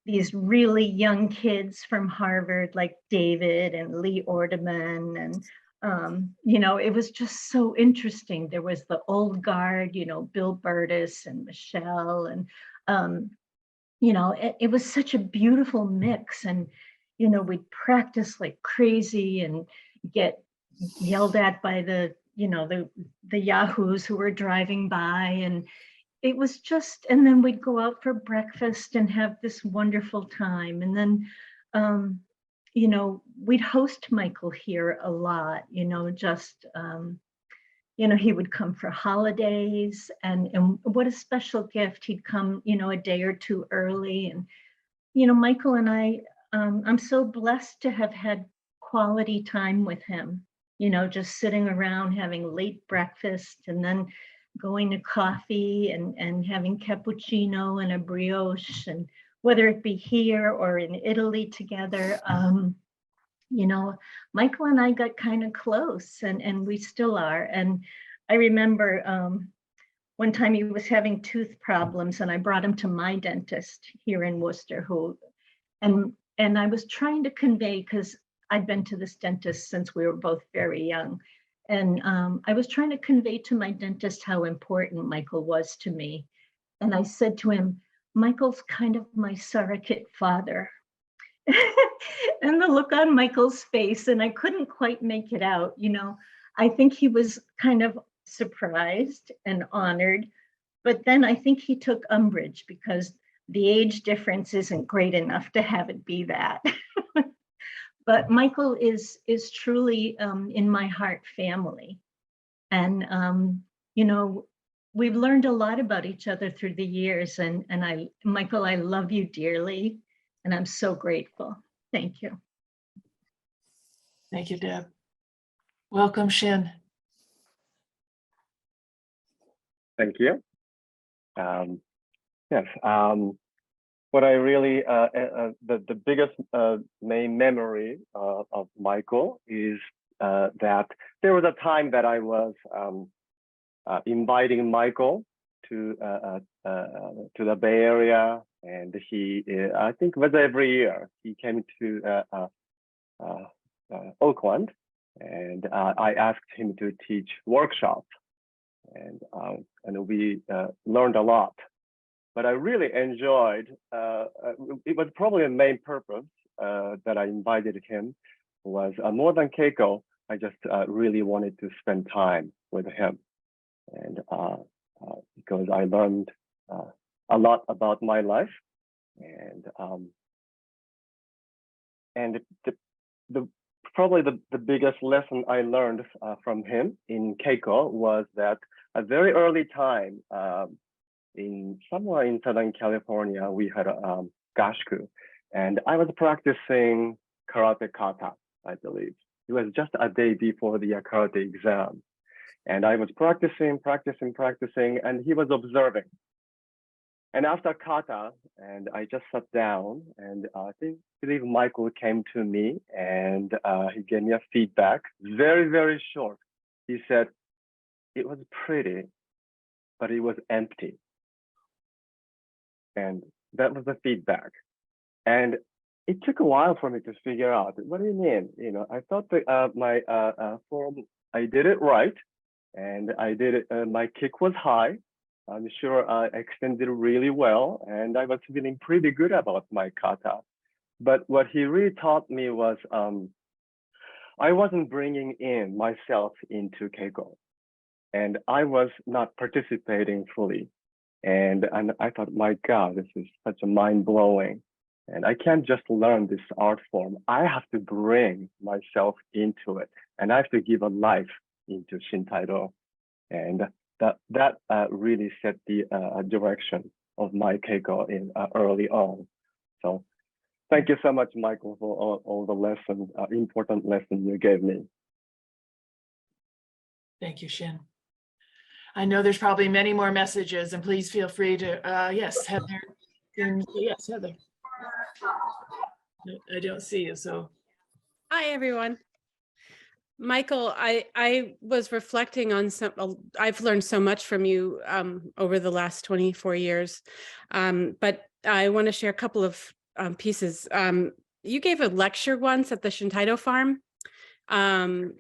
these really young kids from Harvard, like David and Lee Ordeman. And, it was just so interesting. There was the old guard, Bill Burtis and Michelle. And, it was such a beautiful mix. And, we'd practice like crazy and get yelled at by the yahoos who were driving by. And it was just, and then we'd go out for breakfast and have this wonderful time. And then, we'd host Michael here a lot, he would come for holidays, and what a special gift. He'd come, a day or two early. And, Michael and I, I'm so blessed to have had quality time with him, just sitting around having late breakfast and then going to coffee and having cappuccino and a brioche, and whether it be here or in Italy together, Michael and I got kind of close, and we still are. And I remember one time he was having tooth problems, and I brought him to my dentist here in Worcester, and I was trying to convey, because I'd been to this dentist since we were both very young. And I was trying to convey to my dentist how important Michael was to me. And I said to him, Michael's kind of my surrogate father. And the look on Michael's face, and I couldn't quite make it out. I think he was kind of surprised and honored, but then I think he took umbrage because the age difference isn't great enough to have it be that. But Michael is truly in my heart family. And, we've learned a lot about each other through the years. And Michael, I love you dearly. And I'm so grateful. Thank you. Thank you, Deb. Welcome, Shin. Thank you. Yes. What I really, the biggest main memory of Michael is that there was a time that I was inviting Michael to the Bay Area, and he, I think it was every year, he came to Oakland, and I asked him to teach workshops, and we learned a lot. But I really enjoyed, it was probably the main purpose that I invited him was more than Keiko. I just really wanted to spend time with him. And because I learned a lot about my life. And probably the biggest lesson I learned from him in Keiko was that a very early time, somewhere in Southern California, we had a gasku, and I was practicing karate kata, I believe. It was just a day before the karate exam. And I was practicing, and he was observing. And after kata, and I just sat down, and I believe Michael came to me, and he gave me a feedback, very, very short. He said, it was pretty, but it was empty. And that was the feedback. And it took a while for me to figure out, what do you mean? I thought that my form, I did it right. And I did it, my kick was high. I'm sure I extended really well. And I was feeling pretty good about my kata. But what he really taught me was, I wasn't bringing in myself into Keiko. And I was not participating fully. And I thought, my God, this is such a mind-blowing. And I can't just learn this art form. I have to bring myself into it. And I have to give a life into Shintaido. And that really set the direction of my Keiko in early on. So thank you so much, Michael, for all the lessons, important lessons you gave me. Thank you, Shin. I know there's probably many more messages, and please feel free to, yes, Heather. Yes, Heather. I don't see you, so. Hi, everyone. Michael, I was reflecting on I've learned so much from you over the last 24 years, but I want to share a couple of pieces. You gave a lecture once at the Shintaido farm, and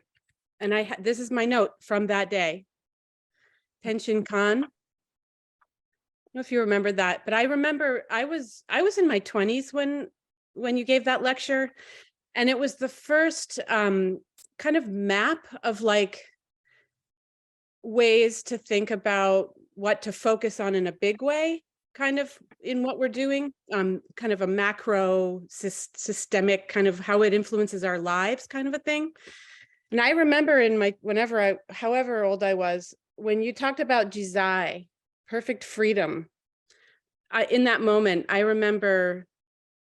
this is my note from that day. Tenshin Kan. I don't know if you remember that, but I remember I was in my 20s when you gave that lecture, and it was the first kind of map of like ways to think about what to focus on in a big way, kind of in what we're doing, kind of a macro systemic kind of how it influences our lives kind of a thing. And I remember however old I was, when you talked about jizai, perfect freedom, in that moment, I remember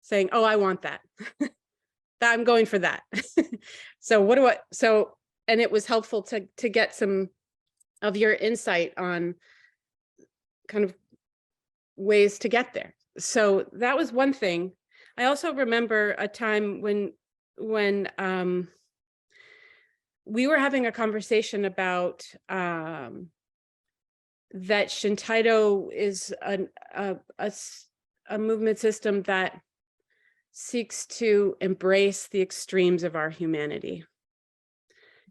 saying, oh, I want that. I'm going for that. And it was helpful to get some of your insight on kind of ways to get there. So that was one thing. I also remember a time when we were having a conversation about that Shintaido is a movement system that seeks to embrace the extremes of our humanity.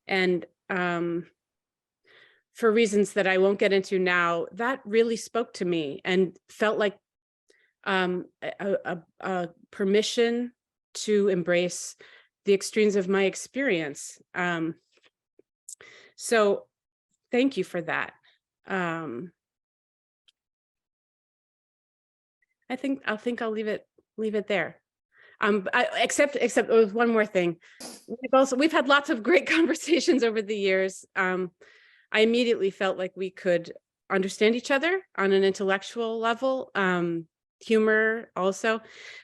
And for reasons that I won't get into now, that really spoke to me and felt like a permission to embrace the extremes of my experience. So thank you for that. I think I'll leave it there. Except there was one more thing. We've had lots of great conversations over the years. I immediately felt like we could understand each other on an intellectual level, humor also.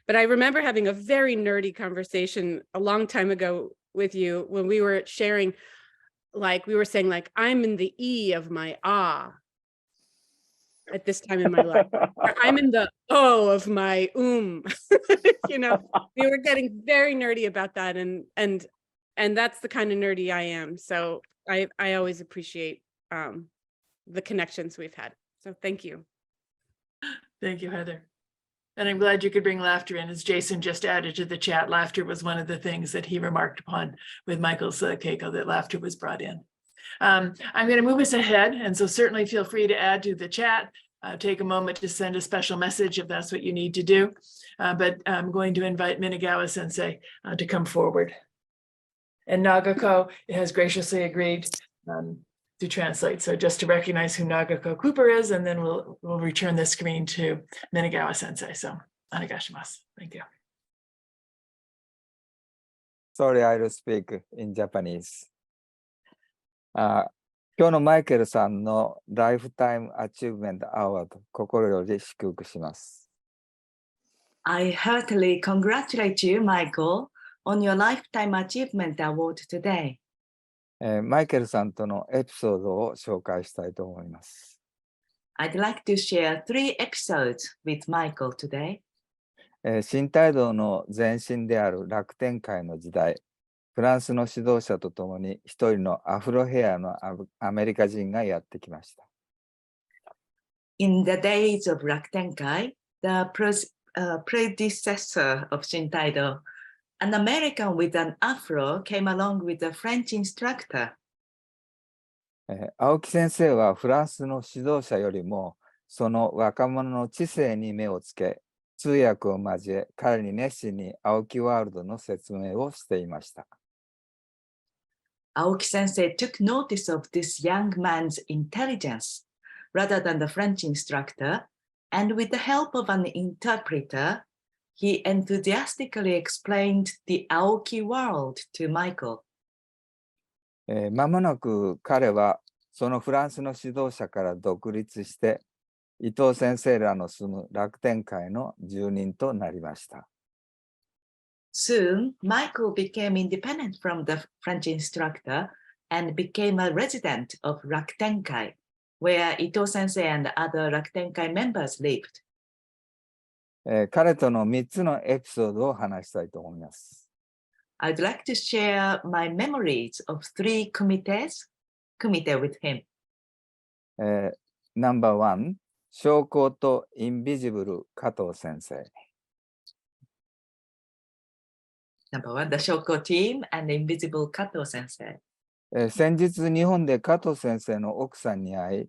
But I remember having a very nerdy conversation a long time ago with you when we were sharing, like we were saying, like, I'm in the E of my ah at this time in my life. Or I'm in the O of my you know, we were getting very nerdy about that, and that's the kind of nerdy I am. So I always appreciate the connections we've had. So thank you. Thank you, Heather. And I'm glad you could bring laughter in. As Jason just added to the chat, laughter was one of the things that he remarked upon with Michael's Keiko, that laughter was brought in. I'm going to move us ahead, and so certainly feel free to add to the chat. Take a moment to send a special message if that's what you need to do. But I'm going to invite Minagawa Sensei to come forward. And Nagako has graciously agreed to translate. So just to recognize who Nagako Cooper is, and then we'll return the screen to Minagawa Sensei. So, onegaishimasu. Thank you. Sorry, I will speak in Japanese. 今日のマイケルさんのライフタイムアチューブメントアワード、心より祝福します。I heartily congratulate you, Michael, on your Lifetime Achievement Award today. マイケルさんとのエピソードを紹介したいと思います。I'd like to share 3 episodes with Michael today. 新態度の前身である楽天会の時代、フランスの指導者とともに一人のアフロヘアのアメリカ人がやってきました。In the days of Rakutenkai, the predecessor of Shintaido, an American with an afro came along with a French instructor. 青木先生はフランスの指導者よりもその若者の知性に目をつけ、通訳を交え彼に熱心に青木ワールドの説明をしていました。Aoki Sensei took notice of this young man's intelligence rather than the French instructor, and with the help of an interpreter, he enthusiastically explained the Aoki world to Michael. 間もなく彼はそのフランスの指導者から独立して伊藤先生らの住む楽天会の住人となりました。Soon, Michael became independent from the French instructor and became a resident of Rakutenkai, where Ito sensei and other Rakutenkai members lived. 彼との3つのエピソードを話したいと思います。I'd like to share my memories of 3 kumite with him. No.1、将校とインビジブル加藤先生。Number 1, the Shoko team and the invisible Kato sensei. 先日日本で加藤先生の奥さんに会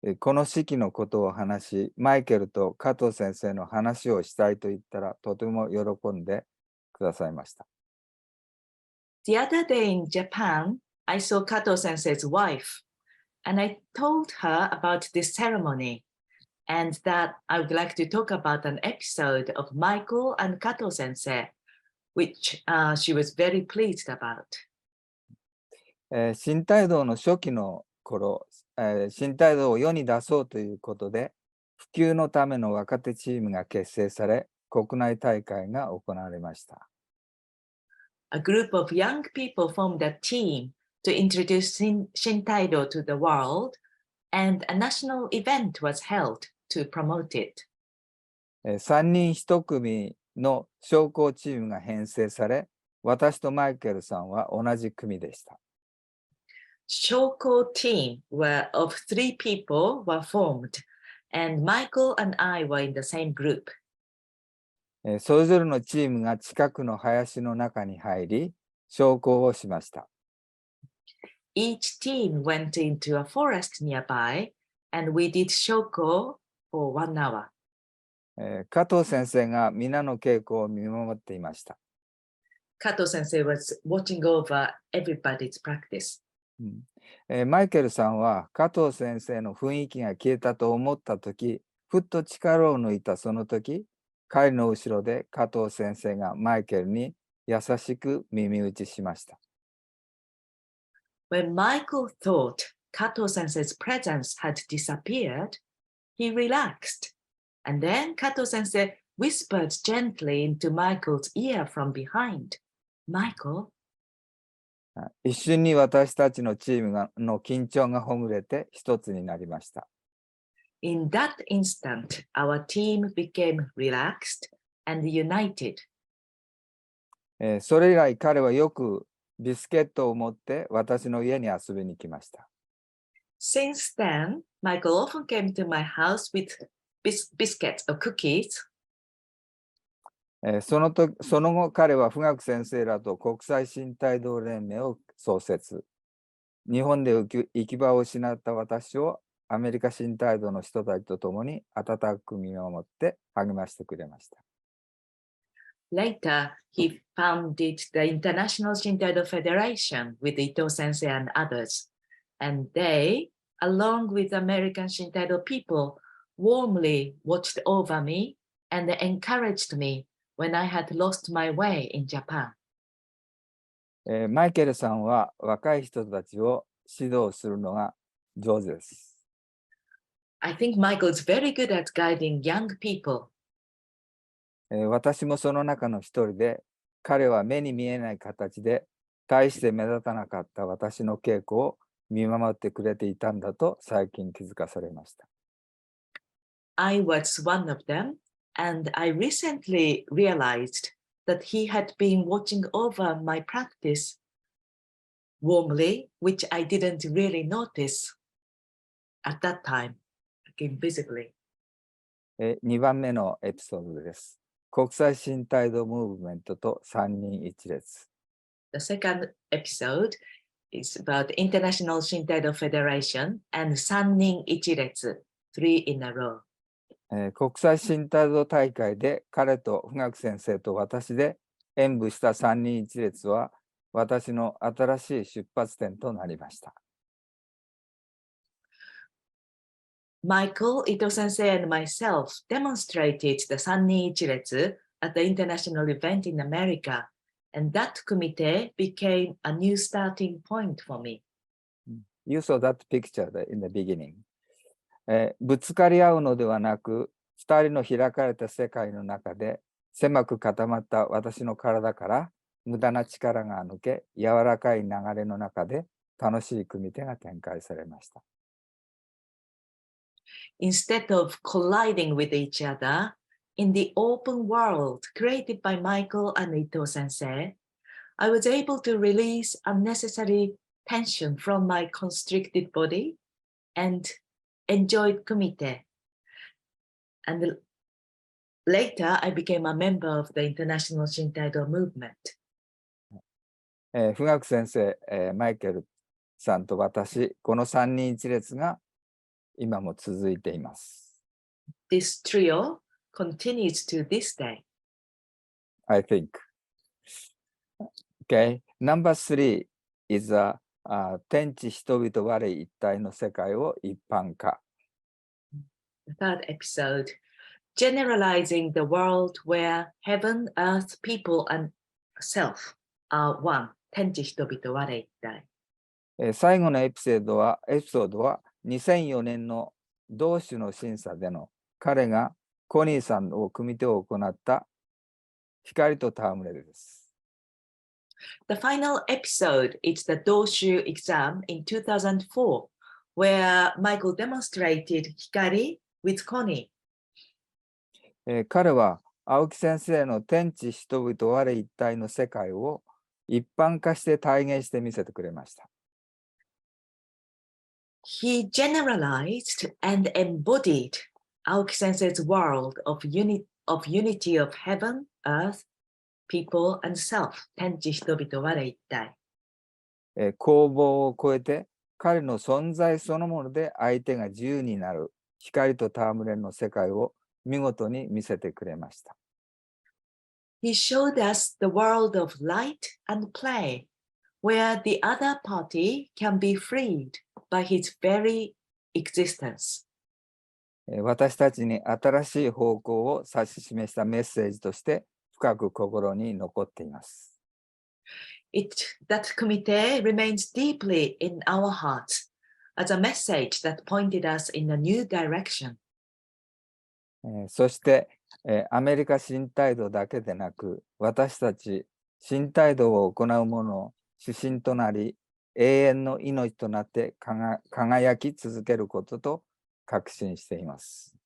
い、この式のことを話し、マイケルと加藤先生の話をしたいと言ったら、とても喜んでくださいました。The other day in Japan, I saw Kato sensei's wife, and I told her about this ceremony, and that I would like to talk about an episode of Michael and Kato sensei, which she was very pleased about. 新態道の初期の頃、新態道を世に出そうということで、普及のための若手チームが結成され、国内大会が行われました。A group of young people formed a team to introduce Shintaido to the world, and a national event was held to promote it. 3人1組の将校チームが編成され、私とマイケルさんは同じ組でした。Shoko team of 3 people were formed, and Michael and I were in the same group. それぞれのチームが近くの林の中に入り、将校をしました。Each team went into a forest nearby, and we did shoko for 1 hour. 加藤先生が皆の稽古を見守っていました。Kato sensei was watching over everybody's practice. マイケルさんは加藤先生の雰囲気が消えたと思ったとき、ふっと力を抜いたその時、彼の後ろで加藤先生がマイケルに優しく耳打ちしました。When Michael thought Kato sensei's presence had disappeared, he relaxed, and then Kato sensei whispered gently into Michael's ear from behind, "Michael." 一瞬に私たちのチームの緊張がほぐれて一つになりました。In that instant, our team became relaxed and united. それ以来彼はよくビスケットを持って私の家に遊びに来ました。Since then, Michael often came to my house with biscuits or cookies. その後彼は富岳先生らと国際新態道連盟を創設。日本で行き場を失った私をアメリカ新態道の人たちと共に温かく見守って励ましてくれました。Later, he founded the International Shintaido Federation with Ito sensei and others, and they, along with American Shintaido people, warmly watched over me and encouraged me when I had lost my way in Japan. マイケルさんは若い人たちを指導するのが上手です。I think Michael's very good at guiding young people. 私もその中の一人で、彼は目に見えない形で大して目立たなかった私の稽古を見守ってくれていたんだと最近気づかされました。I was one of them, and I recently realized that he had been watching over my practice warmly, which I didn't really notice at that time, invisibly. 2番目のエピソードです。国際新態度ムーブメントと三人一列。The second episode is about International Shintaido Federation and 三人一列, 3 in a row. 国際新態度大会で彼と富岳先生と私で演舞した三人一列は私の新しい出発点となりました。Michael, Ito sensei, and myself demonstrated the 三人一列 at the international event in America, and that kumite became a new starting point for me. You saw that picture in the beginning. ぶつかり合うのではなく、二人の開かれた世界の中で、狭く固まった私の体から無駄な力が抜け、柔らかい流れの中で楽しい組手が展開されました。Instead of colliding with each other in the open world created by Michael and Ito sensei, I was able to release unnecessary tension from my constricted body and enjoyed kumite. And later, I became a member of the International Shintaido movement. 富岳先生、マイケルさんと私、この三人一列が今も続いています。This trio continues to this day. I think. Okay, number 3 is天地人々我一体の世界を一般化。The third episode, generalizing the world where heaven, earth, people, and self are one. 天地人々我一体。最後のエピソードは2004年の同種の審査での彼がコニーさんを組手を行った光と戯れです。The final episode is the Doshu exam in 2004, where Michael demonstrated Hikari with Connie. 彼は青木先生の天地人々我一体の世界を一般化して体現して見せてくれました。He generalized and embodied Aoki Sensei's world of unity of heaven, earth, people, and self. 天地人々我一体。攻防を超えて彼の存在そのもので相手が自由になる光と戯れの世界を見事に見せてくれました。He showed us the world of light and play, where the other party can be freed by his very existence. 私たちに新しい方向を指し示したメッセージとして深く心に残っています。That kumite remains deeply in our hearts as a message that pointed us in a new direction. そしてアメリカ新態度だけでなく、私たち新態度を行う者の指針となり、永遠の命となって輝き続けることと確信しています。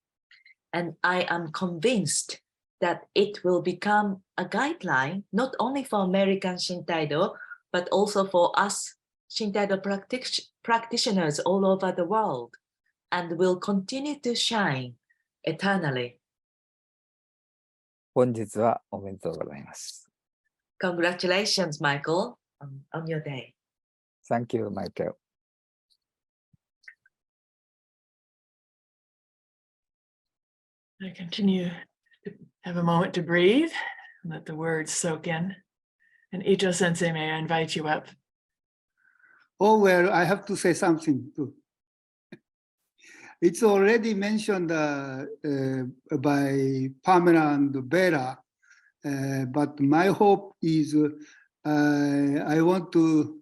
And I am convinced that it will become a guideline not only for American Shintaido, but also for us Shintaido practitioners all over the world, and will continue to shine eternally. 本日はおめでとうございます。Congratulations, Michael, on your day. Thank you, Michael. I continue to have a moment to breathe, and let the words soak in. And Ito Sensei, may I invite you up? Oh, well, I have to say something too. It's already mentioned by Pamela and Vera, but my hope is I want to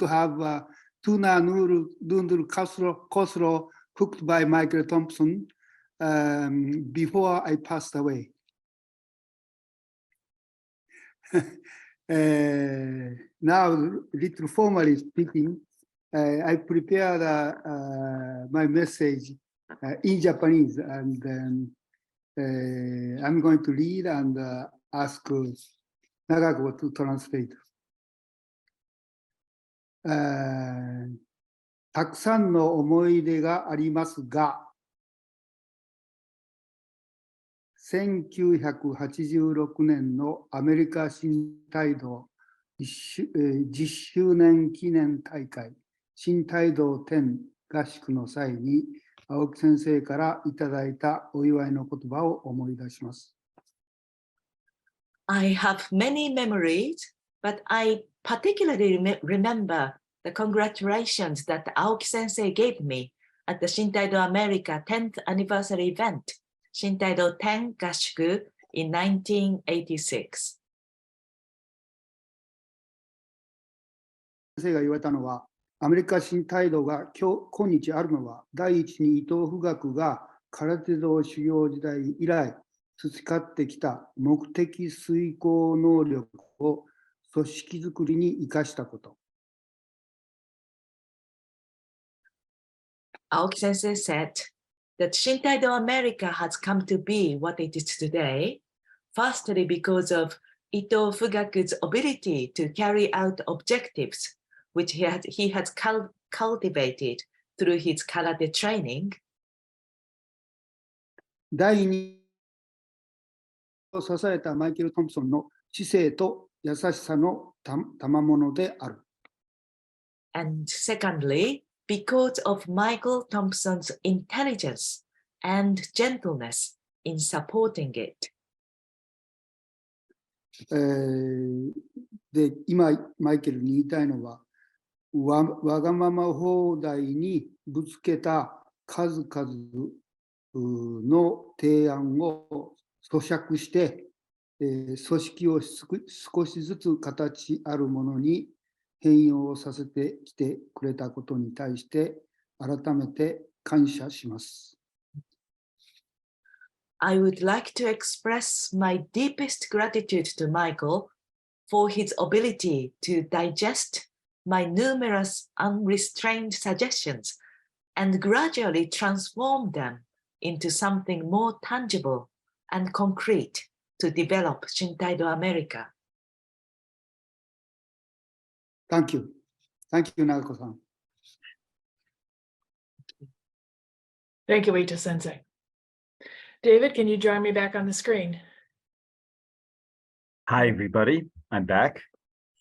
have tuna noodle casserole cooked by Michael Thompson before I passed away. Now, little formally speaking, I prepared my message in Japanese, and I'm going to read and ask Nagako to translate. たくさんの思い出がありますが、1986年のアメリカ新態度10周年記念大会新態度10合宿の際に青木先生からいただいたお祝いの言葉を思い出します。I have many memories, but I particularly remember the congratulations that Aoki Sensei gave me at the Shintaido America 10th anniversary event, Shintaido 10 Gashuku in 1986. 先生が言われたのは、アメリカ新態度が今日あるのは、第一に伊藤富岳が空手道修行時代以来培ってきた目的遂行能力を組織づくりに生かしたこと。Aoki Sensei said that Shintaido America has come to be what it is today, firstly because of Ito Fugaku's ability to carry out objectives which he has cultivated through his karate training. 第二を支えたマイケル・トンプソンの知性と優しさの賜物である。And secondly, because of Michael Thompson's intelligence and gentleness in supporting it. で、今、マイケルに言いたいのは、わがまま放題にぶつけた数々の提案を咀嚼して、組織を少しずつ形あるものに変容させてきてくれたことに対して改めて感謝します。I would like to express my deepest gratitude to Michael for his ability to digest my numerous unrestrained suggestions and gradually transform them into something more tangible and concrete to develop Shintaido America. Thank you. Thank you, Nagako-san. Thank you, Ito Sensei. David, can you join me back on the screen? Hi, everybody. I'm back.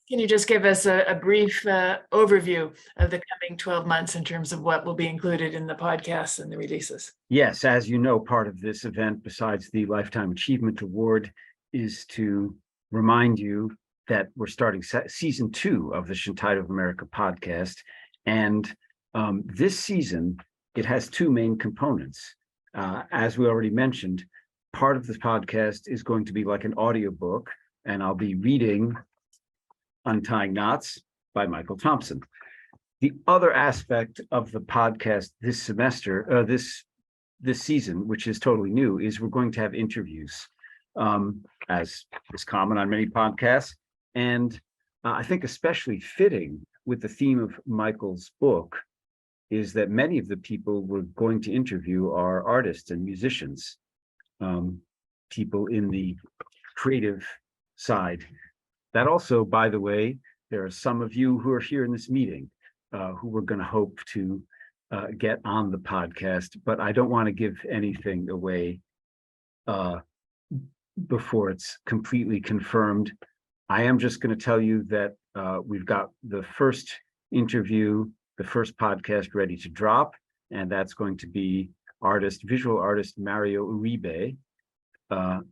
Can you just give us a brief overview of the coming 12 months in terms of what will be included in the podcasts and the releases? Yes, as you know, part of this event, besides the Lifetime Achievement Award, is to remind you that we're starting season 2 of the Shintaido of America podcast. And this season, it has 2 main components. As we already mentioned, part of the podcast is going to be like an audiobook, and I'll be reading Untying Knots by Michael Thompson. The other aspect of the podcast this semester, this season, which is totally new, is we're going to have interviews, as is common on many podcasts. And I think especially fitting with the theme of Michael's book is that many of the people we're going to interview are artists and musicians, people in the creative side. That also, by the way, there are some of you who are here in this meeting who we're going to hope to get on the podcast, but I don't want to give anything away before it's completely confirmed. I am just going to tell you that we've got the first interview, the first podcast ready to drop, and that's going to be visual artist Mario Uribe,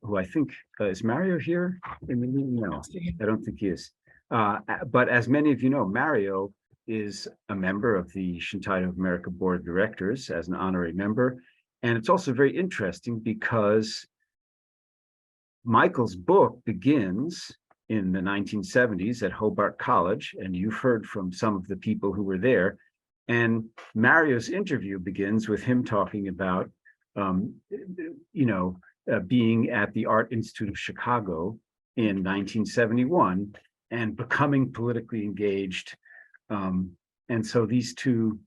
who I think, is Mario here in the meeting? No, I don't think he is. But as many of you know, Mario is a member of the Shintaido of America Board of Directors as an honorary member. And it's also very interesting because Michael's book begins in the 1970s at Hobart College, and you've heard from some of the people who were there. And Mario's interview begins with him talking about, being at the Art Institute of Chicago in 1971 and becoming politically engaged. And so these 2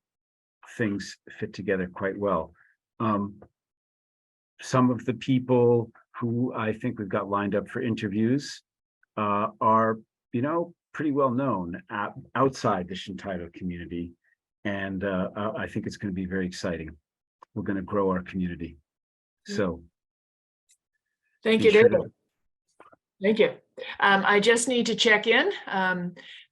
things fit together quite well. Some of the people who I think we've got lined up for interviews are, pretty well known outside the Shintaido community. And I think it's going to be very exciting. We're going to grow our community. So. Thank you, David. Thank you. I just need to check in.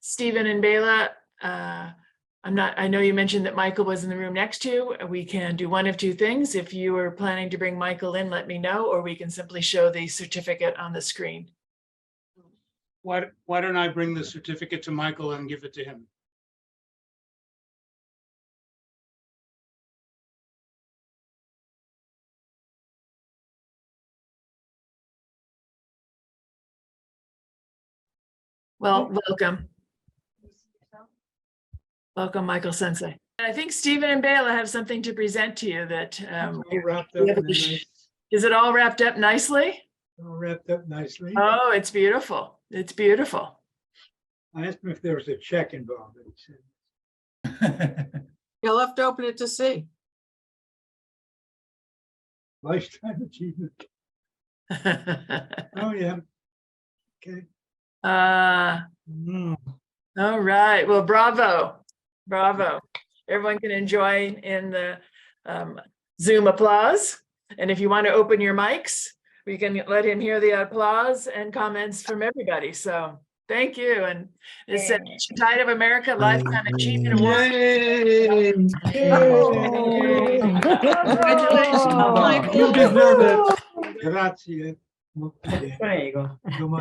Stephen and Bela, I know you mentioned that Michael was in the room next to you. We can do one of 2 things. If you are planning to bring Michael in, let me know, or we can simply show the certificate on the screen. Why don't I bring the certificate to Michael and give it to him? Well, welcome. Welcome, Michael Sensei. And I think Stephen and Bela have something to present to you that All wrapped up in a nice, is it all wrapped up nicely? all wrapped up nicely. Oh, it's beautiful. It's beautiful. I asked him if there was a check involved. And he said, You'll have to open it to see. lifetime achievement. Oh, yeah. Okay. All right. Well, bravo. Bravo. Everyone can join in the Zoom applause. And if you want to open your mics, we can let him hear the applause and comments from everybody. So thank you. And it's a Shintaido of America Lifetime Achievement Award. Congratulations, Michael. You deserve it. Grazie. Prego. Come